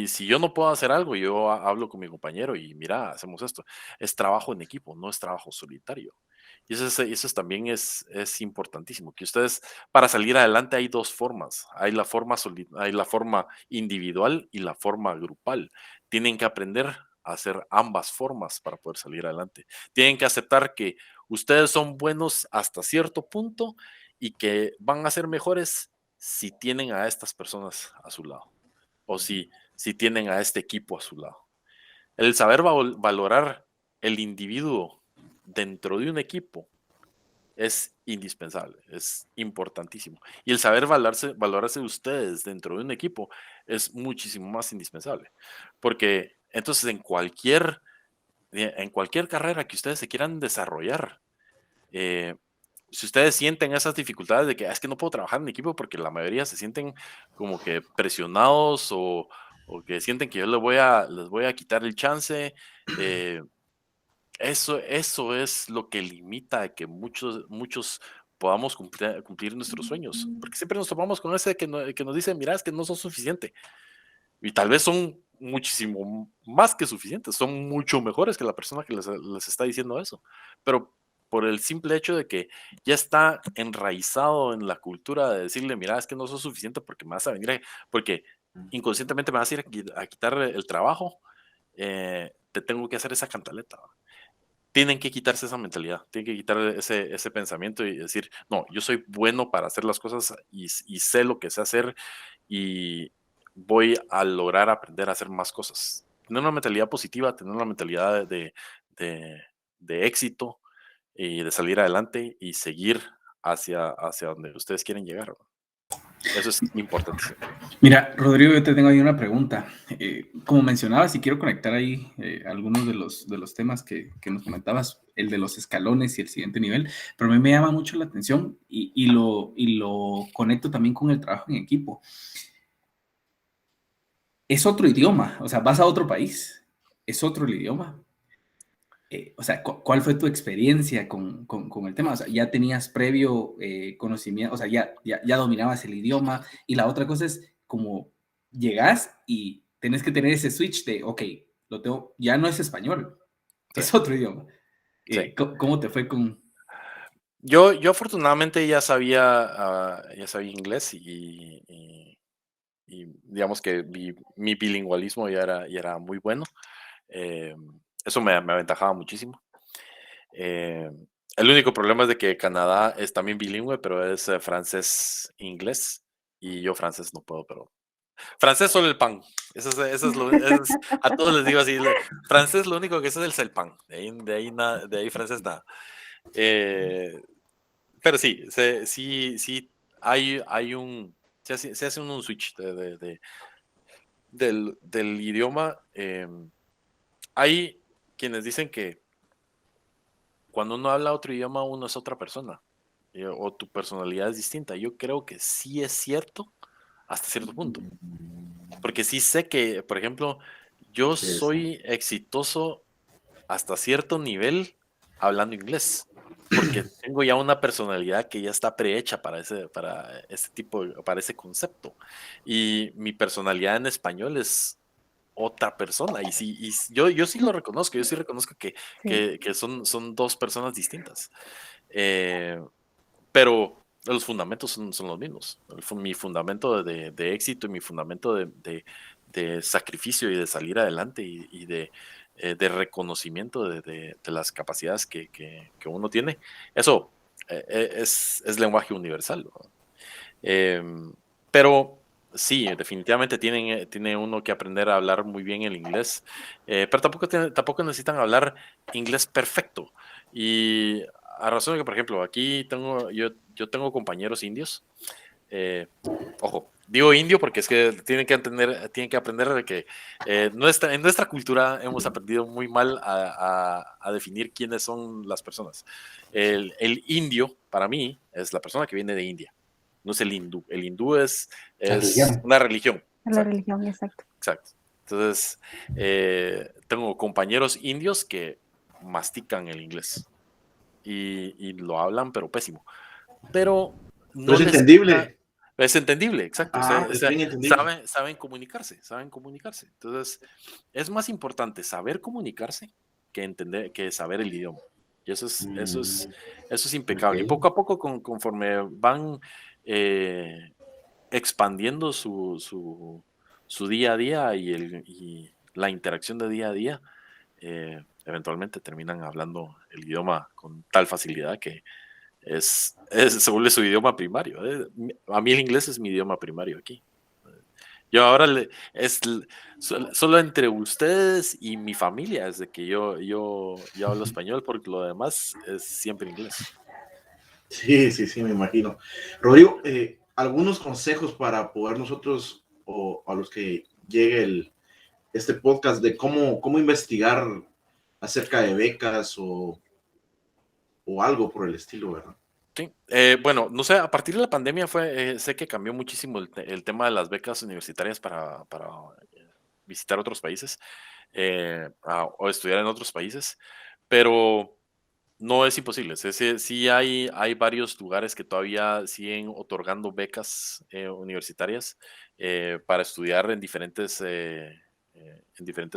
si yo no puedo hacer algo, yo hablo con mi compañero y mira, hacemos esto. Es trabajo en equipo, no es trabajo solitario. Y eso también es importantísimo, que ustedes, para salir adelante hay dos formas. Hay hay la forma individual y la forma grupal. Tienen que aprender a hacer ambas formas para poder salir adelante. Tienen que aceptar que ustedes son buenos hasta cierto punto y que van a ser mejores si tienen a estas personas a su lado o si tienen a este equipo a su lado. El saber valorar el individuo dentro de un equipo es indispensable, es importantísimo. Y el saber valorarse ustedes dentro de un equipo es muchísimo más indispensable. Porque entonces en cualquier carrera que ustedes se quieran desarrollar, si ustedes sienten esas dificultades de que es que no puedo trabajar en equipo porque la mayoría se sienten como que presionados o que sienten que yo les voy a quitar el chance, eso es lo que limita a que muchos podamos cumplir nuestros sueños, porque siempre nos topamos con ese que nos dice, mira, es que no son suficiente, y tal vez son muchísimo más que suficientes, son mucho mejores que la persona que les está diciendo eso, pero por el simple hecho de que ya está enraizado en la cultura de decirle, mira, es que no sos suficiente porque me vas a venir, porque inconscientemente me vas a ir a quitar el trabajo, te tengo que hacer esa cantaleta. Tienen que quitarse esa mentalidad, tienen que quitar ese pensamiento y decir, no, yo soy bueno para hacer las cosas y sé lo que sé hacer y voy a lograr aprender a hacer más cosas. Tener una mentalidad positiva, tener una mentalidad de, de éxito y de salir adelante y seguir hacia donde ustedes quieren llegar. Eso es importantísimo. Mira, Rodrigo, yo te tengo ahí una pregunta. Como mencionabas, y quiero conectar ahí algunos de los temas que nos comentabas, el de los escalones y el siguiente nivel, pero a mí me llama mucho la atención y lo conecto también con el trabajo en equipo. Es otro idioma, o sea, vas a otro país, es otro el idioma. O sea, ¿cuál fue tu experiencia con el tema? O sea, ¿ya tenías previo conocimiento, o sea, ya dominabas el idioma? Y la otra cosa es como llegas y tenés que tener ese switch de, ok, ya no es español, Sí. es otro idioma. Sí. ¿Cómo te fue con...? Yo afortunadamente ya sabía inglés y digamos que mi bilingüismo ya era muy bueno. Eso me aventajaba muchísimo. El único problema es de que Canadá es también bilingüe, pero es francés-inglés. Y yo francés no puedo, pero francés solo el pan. A todos les digo así. Francés lo único que sé es el pan. De ahí francés nada. Pero sí, sí, hay se hace un switch del idioma. Hay quienes dicen que cuando uno habla otro idioma, uno es otra persona. O tu personalidad es distinta. Yo creo que sí es cierto hasta cierto punto. Porque sí sé que, por ejemplo, yo Sí, soy exitoso hasta cierto nivel hablando inglés. Porque tengo ya una personalidad que ya está prehecha para para ese concepto. Y mi personalidad en español es otra persona. Yo sí lo reconozco, yo sí reconozco Sí, que son dos personas distintas. Eh, pero los fundamentos son los mismos. Mi fundamento de éxito y mi fundamento de sacrificio y de salir adelante y de reconocimiento de las capacidades que uno tiene, eso es lenguaje universal, ¿no? Pero sí, definitivamente tiene uno que aprender a hablar muy bien el inglés, pero tampoco necesitan hablar inglés perfecto. Y a razón de que, por ejemplo, yo tengo compañeros indios. eh, Ojo, digo indio porque es que tienen que aprender de que en nuestra cultura hemos aprendido muy mal a definir quiénes son las personas. El indio, para mí, es la persona que viene de India, no es el hindú. El hindú La es religión. una religión. la Exacto, religión, exacto. exacto. Entonces, tengo compañeros indios que mastican el inglés y lo hablan, pero pésimo. Pero pero no es necesita. entendible. Es entendible, exacto. Ah, O es sea, bien entendible. saben comunicarse, saben comunicarse. Entonces, es más importante saber comunicarse que entender, que saber el idioma. Y Mm, eso es ok. impecable. Y poco a poco, conforme van eh, expandiendo su día a día y la interacción de día a día, eventualmente terminan hablando el idioma con tal facilidad que se vuelve su idioma primario. A mí el inglés es mi idioma primario aquí. Yo ahora solo entre ustedes y mi familia es de que yo hablo español porque lo demás es siempre inglés. Sí, sí, sí, me imagino. Rodrigo, algunos consejos para poder nosotros o a los que llegue este podcast de cómo investigar acerca de becas o algo por el estilo, ¿verdad? Sí, bueno, no sé, a partir de la pandemia sé que cambió muchísimo el tema de las becas universitarias para visitar otros países o estudiar en otros países, pero no es imposible. Sí hay varios lugares que todavía siguen otorgando becas universitarias para estudiar en diferentes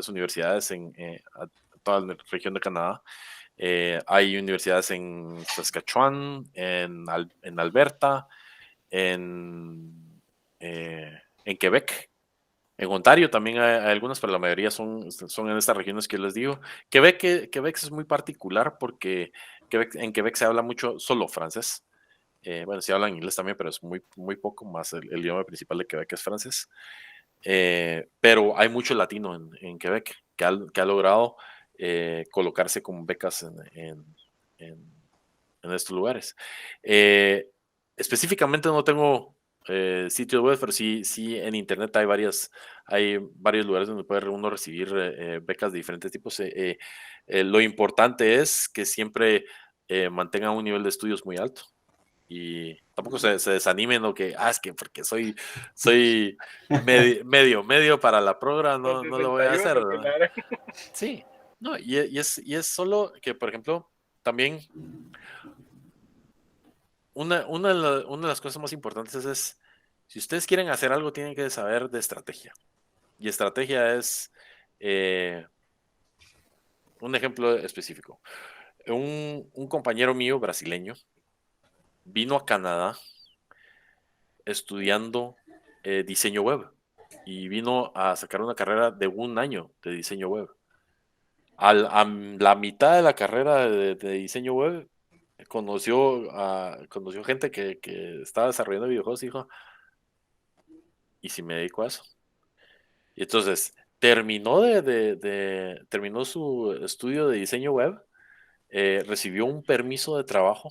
universidades en toda la región de Canadá. Hay universidades en Saskatchewan, en Alberta, en Quebec. En Ontario también hay algunas, pero la mayoría son en estas regiones que les digo. Quebec es muy particular porque en Quebec se habla mucho solo francés. Bueno, sí hablan inglés también, pero es muy poco más. El idioma principal de Quebec es francés. Pero hay mucho latino en Quebec que ha logrado colocarse con becas en- en estos lugares. Eh, Específicamente no tengo sitios web, pero sí en internet hay varios lugares donde puede uno recibir becas de diferentes tipos. Lo importante es que siempre mantengan un nivel de estudios muy alto y tampoco se desanimen o que, es que porque soy medio para la progra, Los no lo voy a hacer, 61, ¿verdad? claro. Sí, no, y es solo que, por ejemplo, también una de las cosas más importantes si ustedes quieren hacer algo, tienen que saber de estrategia. Y estrategia es eh, un ejemplo específico. Un compañero mío brasileño vino a Canadá estudiando diseño web y vino a sacar una carrera de un año de diseño web. A la mitad de la carrera de diseño web conoció gente que estaba desarrollando videojuegos y dijo, ¿y si me dedico a eso? Y entonces terminó su estudio de diseño web, recibió un permiso de trabajo,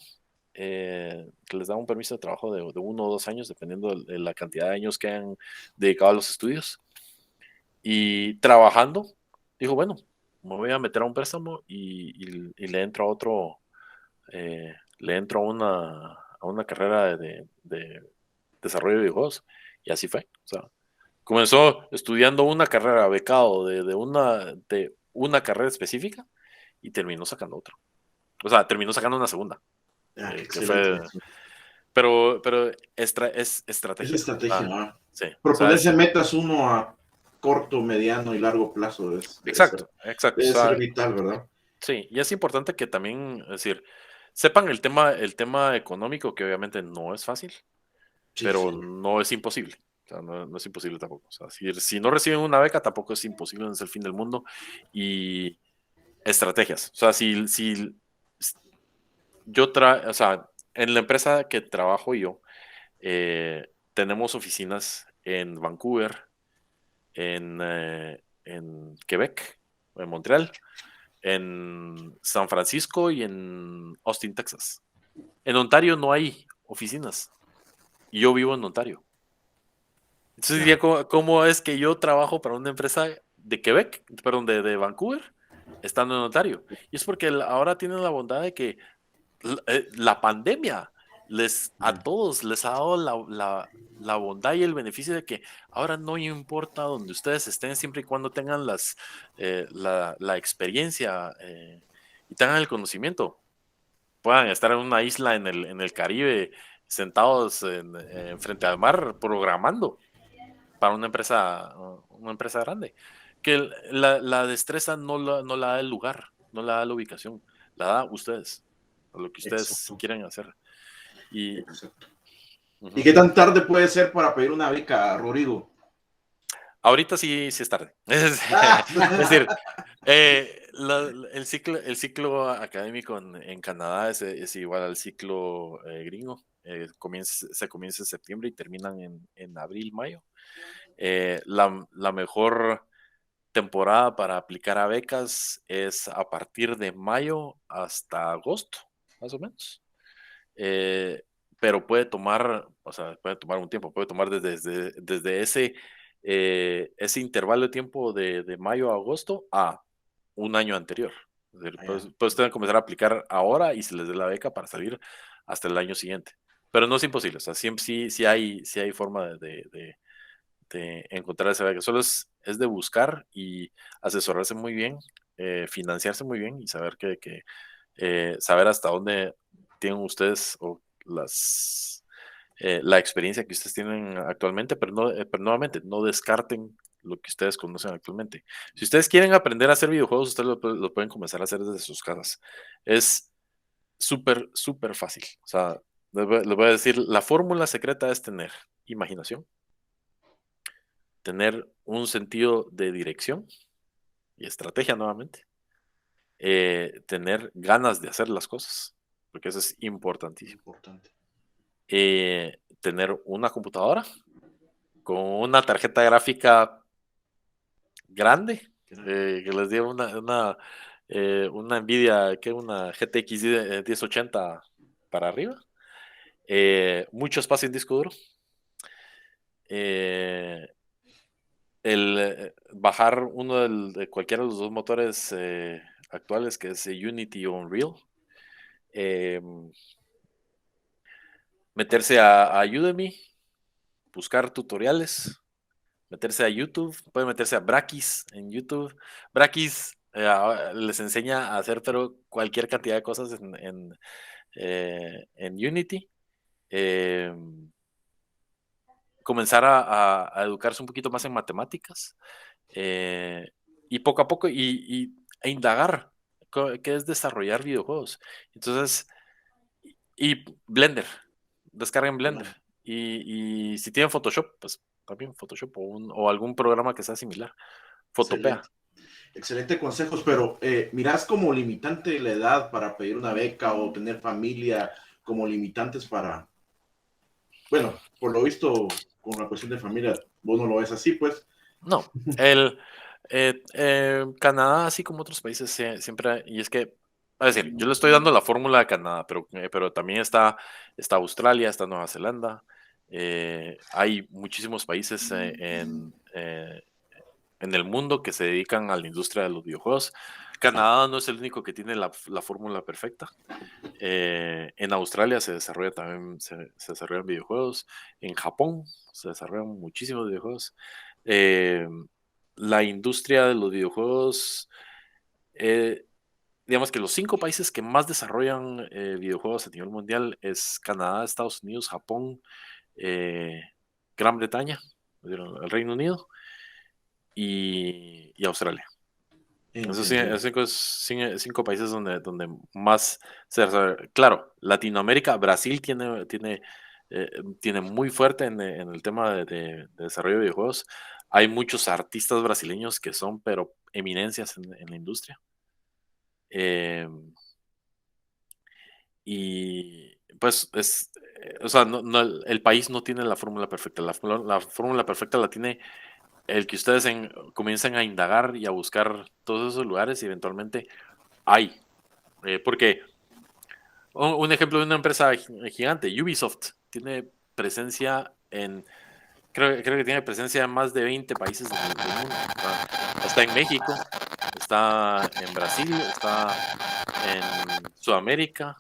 que les da un permiso de trabajo de 1 o 2 años, dependiendo de la cantidad de años que han dedicado a los estudios. Y trabajando, dijo, bueno, me voy a meter a un préstamo y le entro a otro, le entro a una carrera de desarrollo de videojuegos. Y así fue. O sea, comenzó estudiando una carrera, becado de una carrera específica y terminó sacando otra. O sea, terminó sacando una segunda. Ah, qué Que excelente. fue, pero es Es estrategia. estrategia, ¿no? Sí, o sea, Proponerse metas uno a corto, mediano y largo plazo exacto. O debe sea, ser vital, ¿verdad? sí, y es importante que también, es decir, sepan el tema económico, que obviamente no es fácil, Sí, pero sí. no es imposible. O sea, no es imposible tampoco. O sea, si no reciben una beca, tampoco es imposible, no es el fin del mundo. Y estrategias. O sea, o sea, en la empresa que trabajo yo, tenemos oficinas en Vancouver, en Quebec, en Montreal, en San Francisco y en Austin, Texas. En Ontario no hay oficinas y yo vivo en Ontario. Entonces Ya. diría, ¿cómo es que yo trabajo para una empresa de Quebec, perdón, de Vancouver, estando en Ontario? Y es porque ahora tienen la bondad de que la pandemia a todos les ha dado la bondad y el beneficio de que ahora no importa donde ustedes estén, siempre y cuando tengan la experiencia y tengan el conocimiento, puedan estar en una isla en el Caribe, sentados frente al mar, programando para una empresa grande. Que la destreza no la da el lugar, no la da la ubicación, la da ustedes, a lo que ustedes Exacto, quieren hacer. Y exacto. ¿Y ujú. qué tan tarde puede ser para pedir una beca, Rodrigo? Ahorita sí es tarde. Ah, Es decir, el ciclo académico en Canadá es igual al ciclo gringo. Se comienza en septiembre y terminan en abril, mayo. La mejor temporada para aplicar a becas es a partir de mayo hasta agosto, más o menos. Eh, pero o sea, puede tomar un tiempo, puede tomar desde ese intervalo de tiempo de mayo a agosto a un año anterior. Es decir, ya. pueden comenzar a aplicar ahora y se les dé la beca para salir hasta el año siguiente. Pero no es imposible, o sea, siempre sí hay forma de encontrar esa beca. Solo es de buscar y asesorarse muy bien, financiarse muy bien y saber saber hasta dónde tienen ustedes o la experiencia que ustedes tienen actualmente, pero nuevamente, no descarten lo que ustedes conocen actualmente. Si ustedes quieren aprender a hacer videojuegos, ustedes lo pueden comenzar a hacer desde sus casas. Es súper fácil. O sea, les voy a decir, la fórmula secreta es tener imaginación, tener un sentido de dirección y estrategia nuevamente, tener ganas de hacer las cosas, porque eso es importantísimo. Importante. Tener una computadora con una tarjeta gráfica grande, que les diga una Nvidia, una GTX 1080 para arriba, mucho espacio en disco duro, eh, bajar de cualquiera de los dos motores actuales, que es Unity o Unreal, eh, meterse a Udemy, buscar tutoriales, meterse a YouTube, puede meterse a Brakis en YouTube. Brakis les enseña a hacer pero cualquier cantidad de cosas en Unity. Eh, Comenzar a educarse un poquito más en matemáticas y poco a poco e indagar qué es desarrollar videojuegos. Entonces, y Blender, descarguen Blender. Bueno, Y si tienen Photoshop, pues también Photoshop o algún programa que sea similar. Photopea. excelente. Excelente consejos, pero ¿mirás como limitante la edad para pedir una beca o tener familia como limitantes para, bueno, por lo visto, con la cuestión de familia, vos no lo ves así, pues? No, Canadá, así como otros países, siempre, y es que, es decir, yo le estoy dando la fórmula a Canadá, pero también está Australia, está Nueva Zelanda, hay muchísimos países en el mundo que se dedican a la industria de los videojuegos. Canadá no es el único que tiene la fórmula perfecta. En Australia se desarrolla también, se desarrollan videojuegos. En Japón se desarrollan muchísimos videojuegos. Eh, la industria de los videojuegos, eh, digamos que los 5 países que más desarrollan videojuegos a nivel mundial es Canadá, Estados Unidos, Japón, eh, Gran Bretaña, el Reino Unido y Australia. Esos Entiendo. 5 países donde más se desarrolla. Claro, Latinoamérica, Brasil tiene muy fuerte en el tema de desarrollo de videojuegos. Hay muchos artistas brasileños que son, pero eminencias en la industria. Eh, y pues o sea, el país no tiene la fórmula perfecta. La fórmula perfecta la tiene el que ustedes comiencen a indagar y a buscar todos esos lugares y eventualmente hay. Porque un ejemplo de una empresa gigante, Ubisoft, tiene presencia creo que tiene presencia en más de 20 países del mundo. Está en México, está en Brasil, está en Sudamérica,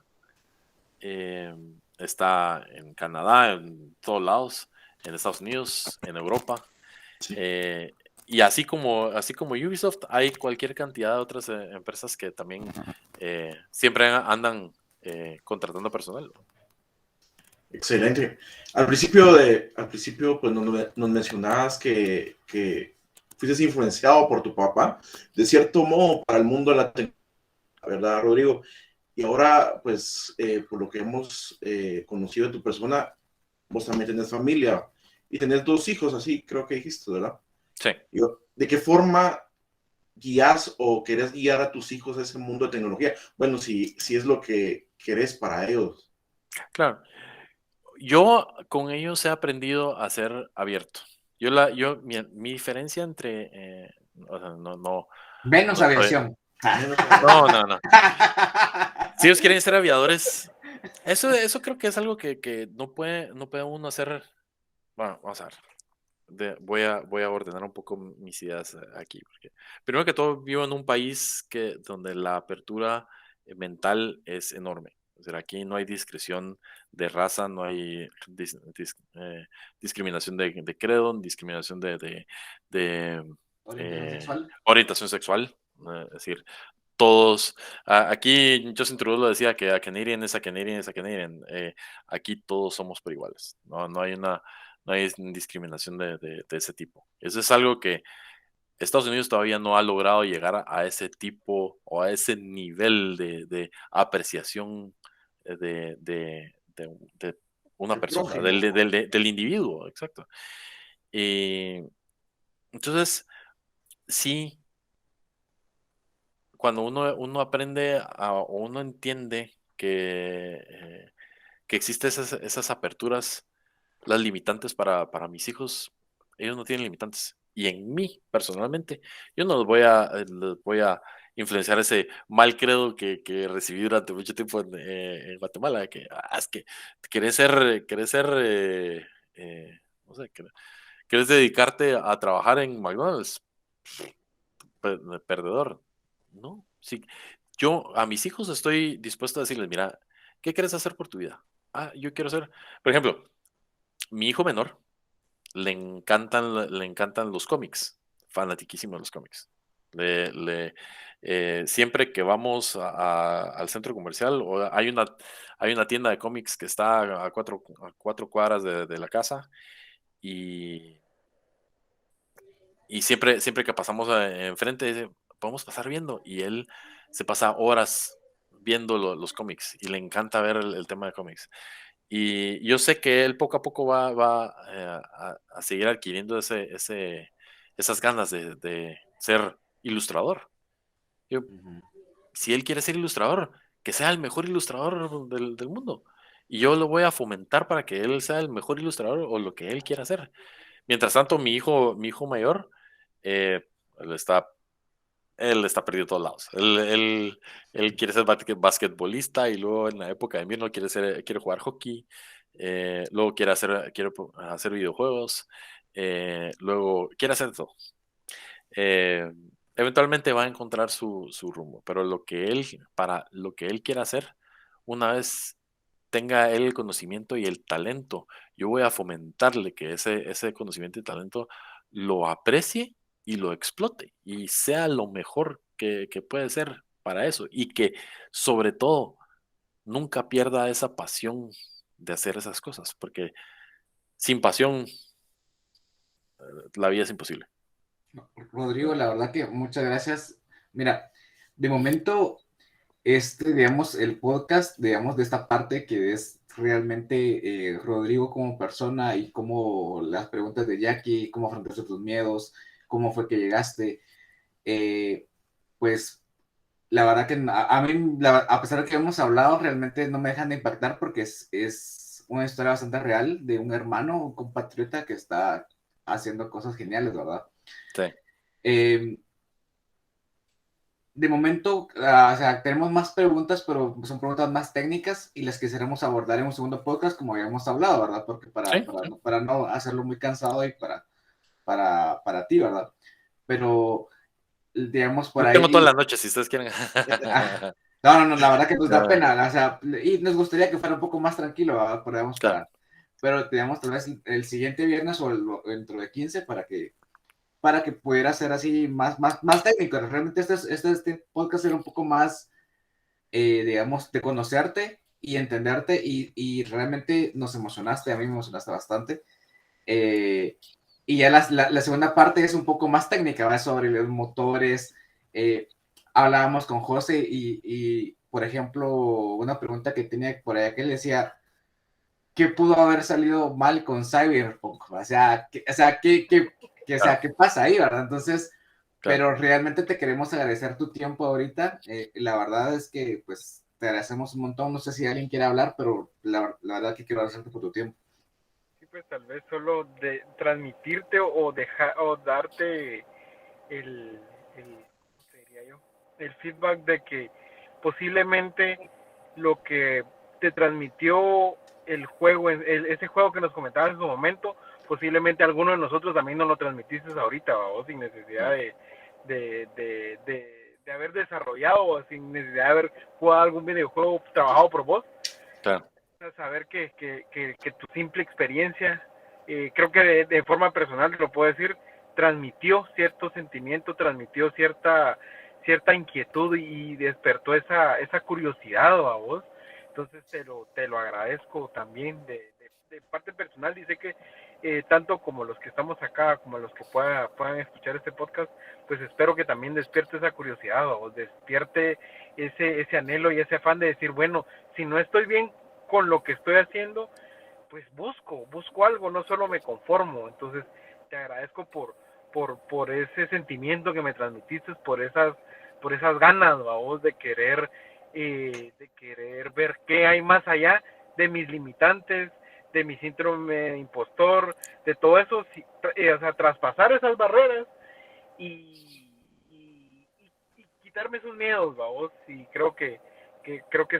está en Canadá, en todos lados, en Estados Unidos, en Europa. Sí. Y así como Ubisoft, hay cualquier cantidad de otras empresas que también siempre andan contratando personal. Excelente. Al principio pues nos mencionabas que fuiste influenciado por tu papá, de cierto modo, para el mundo de la tecnología, ¿verdad, Rodrigo? Y ahora, pues, por lo que hemos conocido de tu persona, vos también tenés familia y tenés 2 hijos, así creo que dijiste, ¿verdad? Sí. ¿De qué forma guías o querés guiar a tus hijos a ese mundo de tecnología? Bueno, si es lo que querés para ellos. Claro. Yo con ellos he aprendido a ser abierto. Mi diferencia entre, o sea, Menos no soy, aviación. no. Si ellos quieren ser aviadores, eso creo que es algo que no puede uno hacer. Bueno, vamos a ver. Voy a ordenar un poco mis ideas aquí, porque primero que todo vivo en un país donde la apertura mental es enorme. O sea, aquí no hay discreción de raza, no hay discriminación de credo, discriminación de, Orientación sexual. orientación sexual. Es decir, todos, aquí Justin Trudeau lo decía que a Canadian es a Canadian es a Canadian. Aquí todos somos por iguales. No hay discriminación de ese tipo. Eso es algo que Estados Unidos todavía no ha logrado llegar a ese tipo o a ese nivel de apreciación de una El persona, prójimo. del individuo, exacto. Y entonces, sí, cuando uno aprende o uno entiende que existen esas aperturas, las limitantes para mis hijos, ellos no tienen limitantes. Y en mí, personalmente, yo no les voy a influenciar ese mal credo que recibí durante mucho tiempo en Guatemala, que es que querés ser, no sé, querés dedicarte a trabajar en McDonald's, perdedor. No, sí. Yo a mis hijos estoy dispuesto a decirles, mira, ¿qué quieres hacer por tu vida? Yo quiero ser, por ejemplo, mi hijo menor le encantan los cómics, fanatiquísimo de los cómics. Siempre que vamos al centro comercial, hay una tienda de cómics que está a cuatro cuadras de la casa y, y siempre que pasamos enfrente, dice, podemos pasar viendo. Y él se pasa horas viendo los cómics y le encanta ver el tema de cómics. Y yo sé que él poco a poco va a seguir adquiriendo esas ganas de ser ilustrador. Yo, si él quiere ser ilustrador, que sea el mejor ilustrador del mundo. Y yo lo voy a fomentar para que él sea el mejor ilustrador o lo que él quiera hacer. Mientras tanto, mi hijo mayor, él está perdido en todos lados. Él quiere ser basquetbolista y luego en la época de invierno quiere jugar hockey. Luego quiere hacer videojuegos. Luego quiere hacer todo. Eventualmente va a encontrar su rumbo, pero para lo que él quiera hacer, una vez tenga él el conocimiento y el talento, yo voy a fomentarle que ese conocimiento y talento lo aprecie y lo explote y sea lo mejor que puede ser para eso y que sobre todo nunca pierda esa pasión de hacer esas cosas, porque sin pasión la vida es imposible. Rodrigo, la verdad que muchas gracias. Mira, de momento, digamos, el podcast, digamos, de esta parte que es realmente Rodrigo como persona y cómo las preguntas de Jackie, cómo afrontaste tus miedos, cómo fue que llegaste, pues la verdad que a mí, a pesar de que hemos hablado, realmente no me dejan de impactar porque es una historia bastante real de un hermano, un compatriota que está haciendo cosas geniales, ¿verdad? Sí. De momento, o sea, tenemos más preguntas, pero son preguntas más técnicas y las quisiéramos abordar en un segundo podcast, como habíamos hablado, ¿verdad? Porque Sí. para no hacerlo muy cansado y para ti, ¿verdad? Pero, digamos, por Yo tengo toda ahí... la noche, si ustedes quieren. No, la verdad que nos da pena, o sea, y nos gustaría que fuera un poco más tranquilo, ¿verdad? Claro. Pero digamos, tal vez el siguiente viernes o dentro de 15 para que pudiera ser así más técnico. Realmente este podcast era un poco más, digamos, de conocerte y entenderte y realmente nos emocionaste, a mí me emocionaste bastante. Y ya la segunda parte es un poco más técnica, ¿va? Sobre los motores. Hablábamos con José y, por ejemplo, una pregunta que tenía por allá que le decía, ¿qué pudo haber salido mal con Cyberpunk? O sea, ¿qué pasa ahí, verdad? Entonces, Claro. pero realmente te queremos agradecer tu tiempo ahorita. La verdad es que, pues, te agradecemos un montón. No sé si alguien quiere hablar, pero la verdad que quiero agradecerte por tu tiempo. Sí, pues tal vez solo de transmitirte o dejar o darte el, ¿cómo te diría yo? El feedback de que posiblemente lo que te transmitió el juego, ese juego que nos comentabas en su momento, posiblemente alguno de nosotros también nos lo transmitiste ahorita, vos, sin necesidad de haber desarrollado o sin necesidad de haber jugado algún videojuego trabajado por vos. Claro. Saber que tu simple experiencia, creo que de forma personal lo puedo decir, transmitió cierto sentimiento, transmitió cierta inquietud y despertó esa curiosidad a vos. Entonces te lo agradezco también de parte personal. Dice que tanto como los que estamos acá, como los que puedan escuchar este podcast, pues espero que también despierte esa curiosidad o despierte ese anhelo y ese afán de decir, bueno, si no estoy bien con lo que estoy haciendo, pues busco algo, no solo me conformo. Entonces te agradezco por ese sentimiento que me transmitiste, por esas ganas, vos, de querer ver qué hay más allá de mis limitantes, de mi síndrome de impostor, de todo eso, o sea, traspasar esas barreras y quitarme esos miedos, vos, y creo que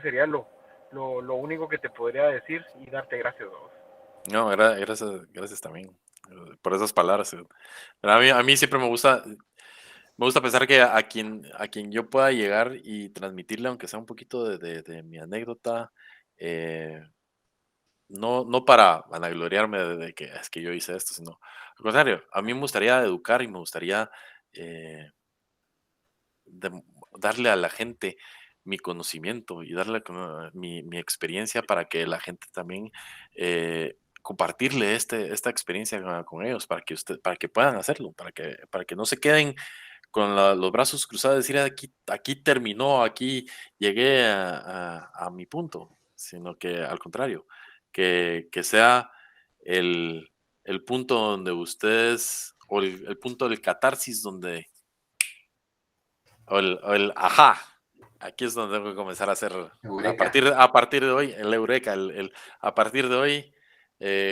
sería lo único que te podría decir y darte gracias, vos. No, gracias también por esas palabras. Pero a mí siempre me gusta pensar que a quien yo pueda llegar y transmitirle, aunque sea un poquito de mi anécdota, no para vanagloriarme de que es que yo hice esto, sino al contrario, a mí me gustaría educar y me gustaría eh, darle a la gente mi conocimiento y darle mi experiencia para que la gente también compartirle esta experiencia con ellos para que puedan hacerlo, para que no se queden con los brazos cruzados, decir aquí terminó, aquí llegué a mi punto, sino que al contrario, que sea el, el punto donde ustedes, o el punto del catarsis donde o el ajá. Aquí es donde tengo que comenzar a hacer, Eureka. a partir de hoy, el eureka, a partir de hoy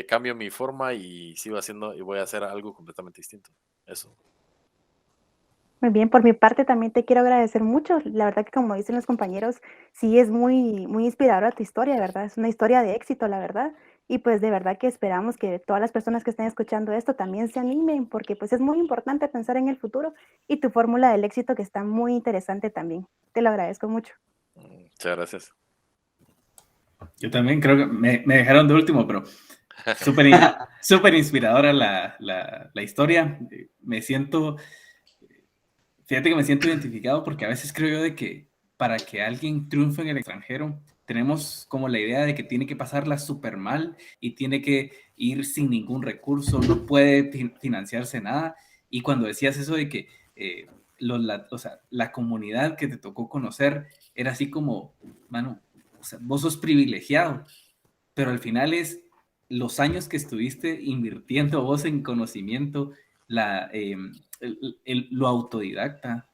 cambio mi forma y sigo haciendo y voy a hacer algo completamente distinto. Eso. Muy bien, por mi parte también te quiero agradecer mucho. La verdad que como dicen los compañeros, sí es muy, muy inspiradora tu historia, ¿verdad? Es una historia de éxito, la verdad. Y pues de verdad que esperamos que todas las personas que estén escuchando esto también se animen, porque pues es muy importante pensar en el futuro y tu fórmula del éxito que está muy interesante también. Te lo agradezco mucho. Muchas gracias. Yo también creo que me dejaron de último, pero súper súper inspiradora la historia. Fíjate que me siento identificado porque a veces creo yo de que para que alguien triunfe en el extranjero, tenemos como la idea de que tiene que pasarla súper mal y tiene que ir sin ningún recurso, no puede financiarse nada. Y cuando decías eso de que o sea, la comunidad que te tocó conocer era así como, mano, o sea, vos sos privilegiado, pero al final es los años que estuviste invirtiendo vos en conocimiento, lo autodidacta,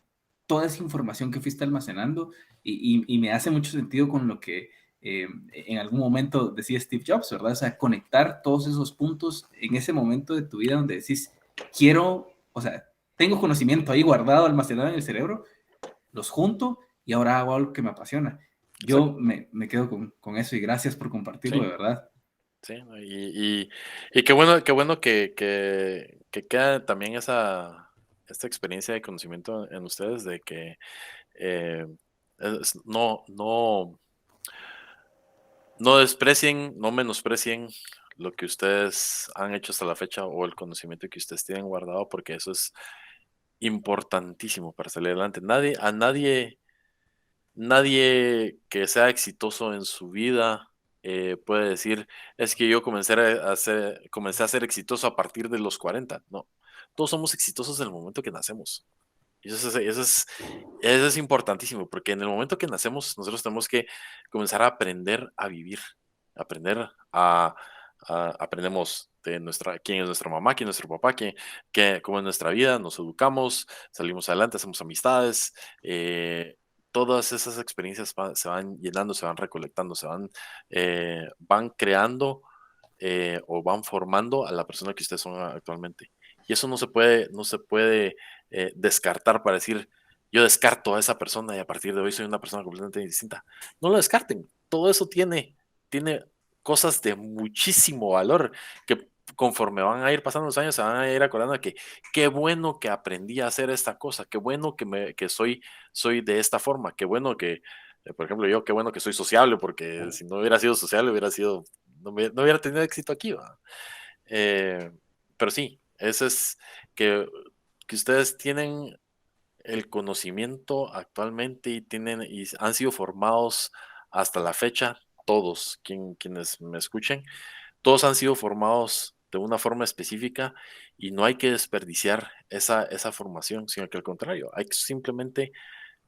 toda esa información que fuiste almacenando y me hace mucho sentido con lo que en algún momento decía Steve Jobs, ¿verdad? O sea, conectar todos esos puntos en ese momento de tu vida donde decís, o sea, tengo conocimiento ahí guardado, almacenado en el cerebro, los junto y ahora hago algo que me apasiona. Yo me quedo con eso y gracias por compartirlo, Sí. de verdad. Sí, y qué bueno que queda también esta experiencia de conocimiento en ustedes de que no desprecien, no menosprecien lo que ustedes han hecho hasta la fecha o el conocimiento que ustedes tienen guardado, porque eso es importantísimo para salir adelante. Nadie que sea exitoso en su vida puede decir, es que yo comencé a ser exitoso a partir de los 40. No, todos somos exitosos en el momento que nacemos. Y eso es importantísimo, porque en el momento que nacemos, nosotros tenemos que comenzar a aprender a vivir, aprender aprendemos de quién es nuestra mamá, quién es nuestro papá, cómo es nuestra vida, nos educamos, salimos adelante, hacemos amistades, todas esas experiencias se van llenando, se van recolectando, van creando o van formando a la persona que ustedes son actualmente. Y eso no se puede descartar para decir, yo descarto a esa persona y a partir de hoy soy una persona completamente distinta. No lo descarten. Todo eso tiene cosas de muchísimo valor que conforme van a ir pasando los años se van a ir acordando de que qué bueno que aprendí a hacer esta cosa, qué bueno que soy de esta forma, qué bueno que, por ejemplo, yo, qué bueno que soy sociable, porque si no hubiera sido sociable, no hubiera tenido éxito aquí, ¿va? Pero sí, eso es que ustedes tienen el conocimiento actualmente y han sido formados hasta la fecha, todos quienes me escuchen, todos han sido formados de una forma específica y no hay que desperdiciar esa formación, sino que al contrario, hay que simplemente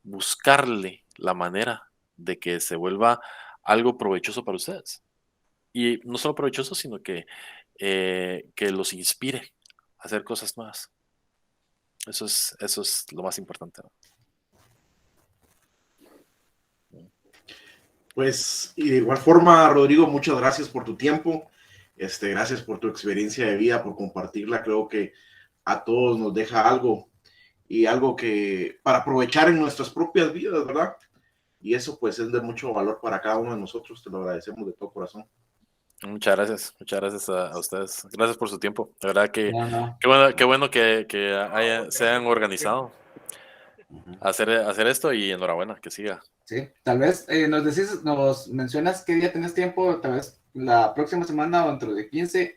buscarle la manera de que se vuelva algo provechoso para ustedes. Y no solo provechoso, sino que los inspire a hacer cosas nuevas. Eso es lo más importante, ¿no? Pues, y de igual forma, Rodrigo, muchas gracias por tu tiempo, gracias por tu experiencia de vida, por compartirla. Creo que a todos nos deja algo y algo que para aprovechar en nuestras propias vidas, ¿verdad? Y eso pues es de mucho valor para cada uno de nosotros. Te lo agradecemos de todo corazón. Muchas gracias a ustedes. Gracias por su tiempo. De verdad que No. qué bueno que se hayan organizado a hacer esto y enhorabuena, que siga. Sí, tal vez nos mencionas qué día tenés tiempo, tal vez la próxima semana o dentro de 15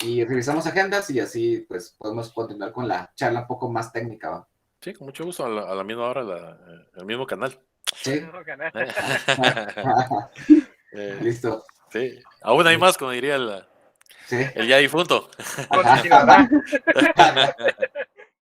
y revisamos agendas y así pues podemos continuar con la charla un poco más técnica, ¿va? Sí, con mucho gusto, a la misma hora, el mismo canal. Sí. Listo. Sí, aún hay más, como diría Sí. el ya difunto. Ajá.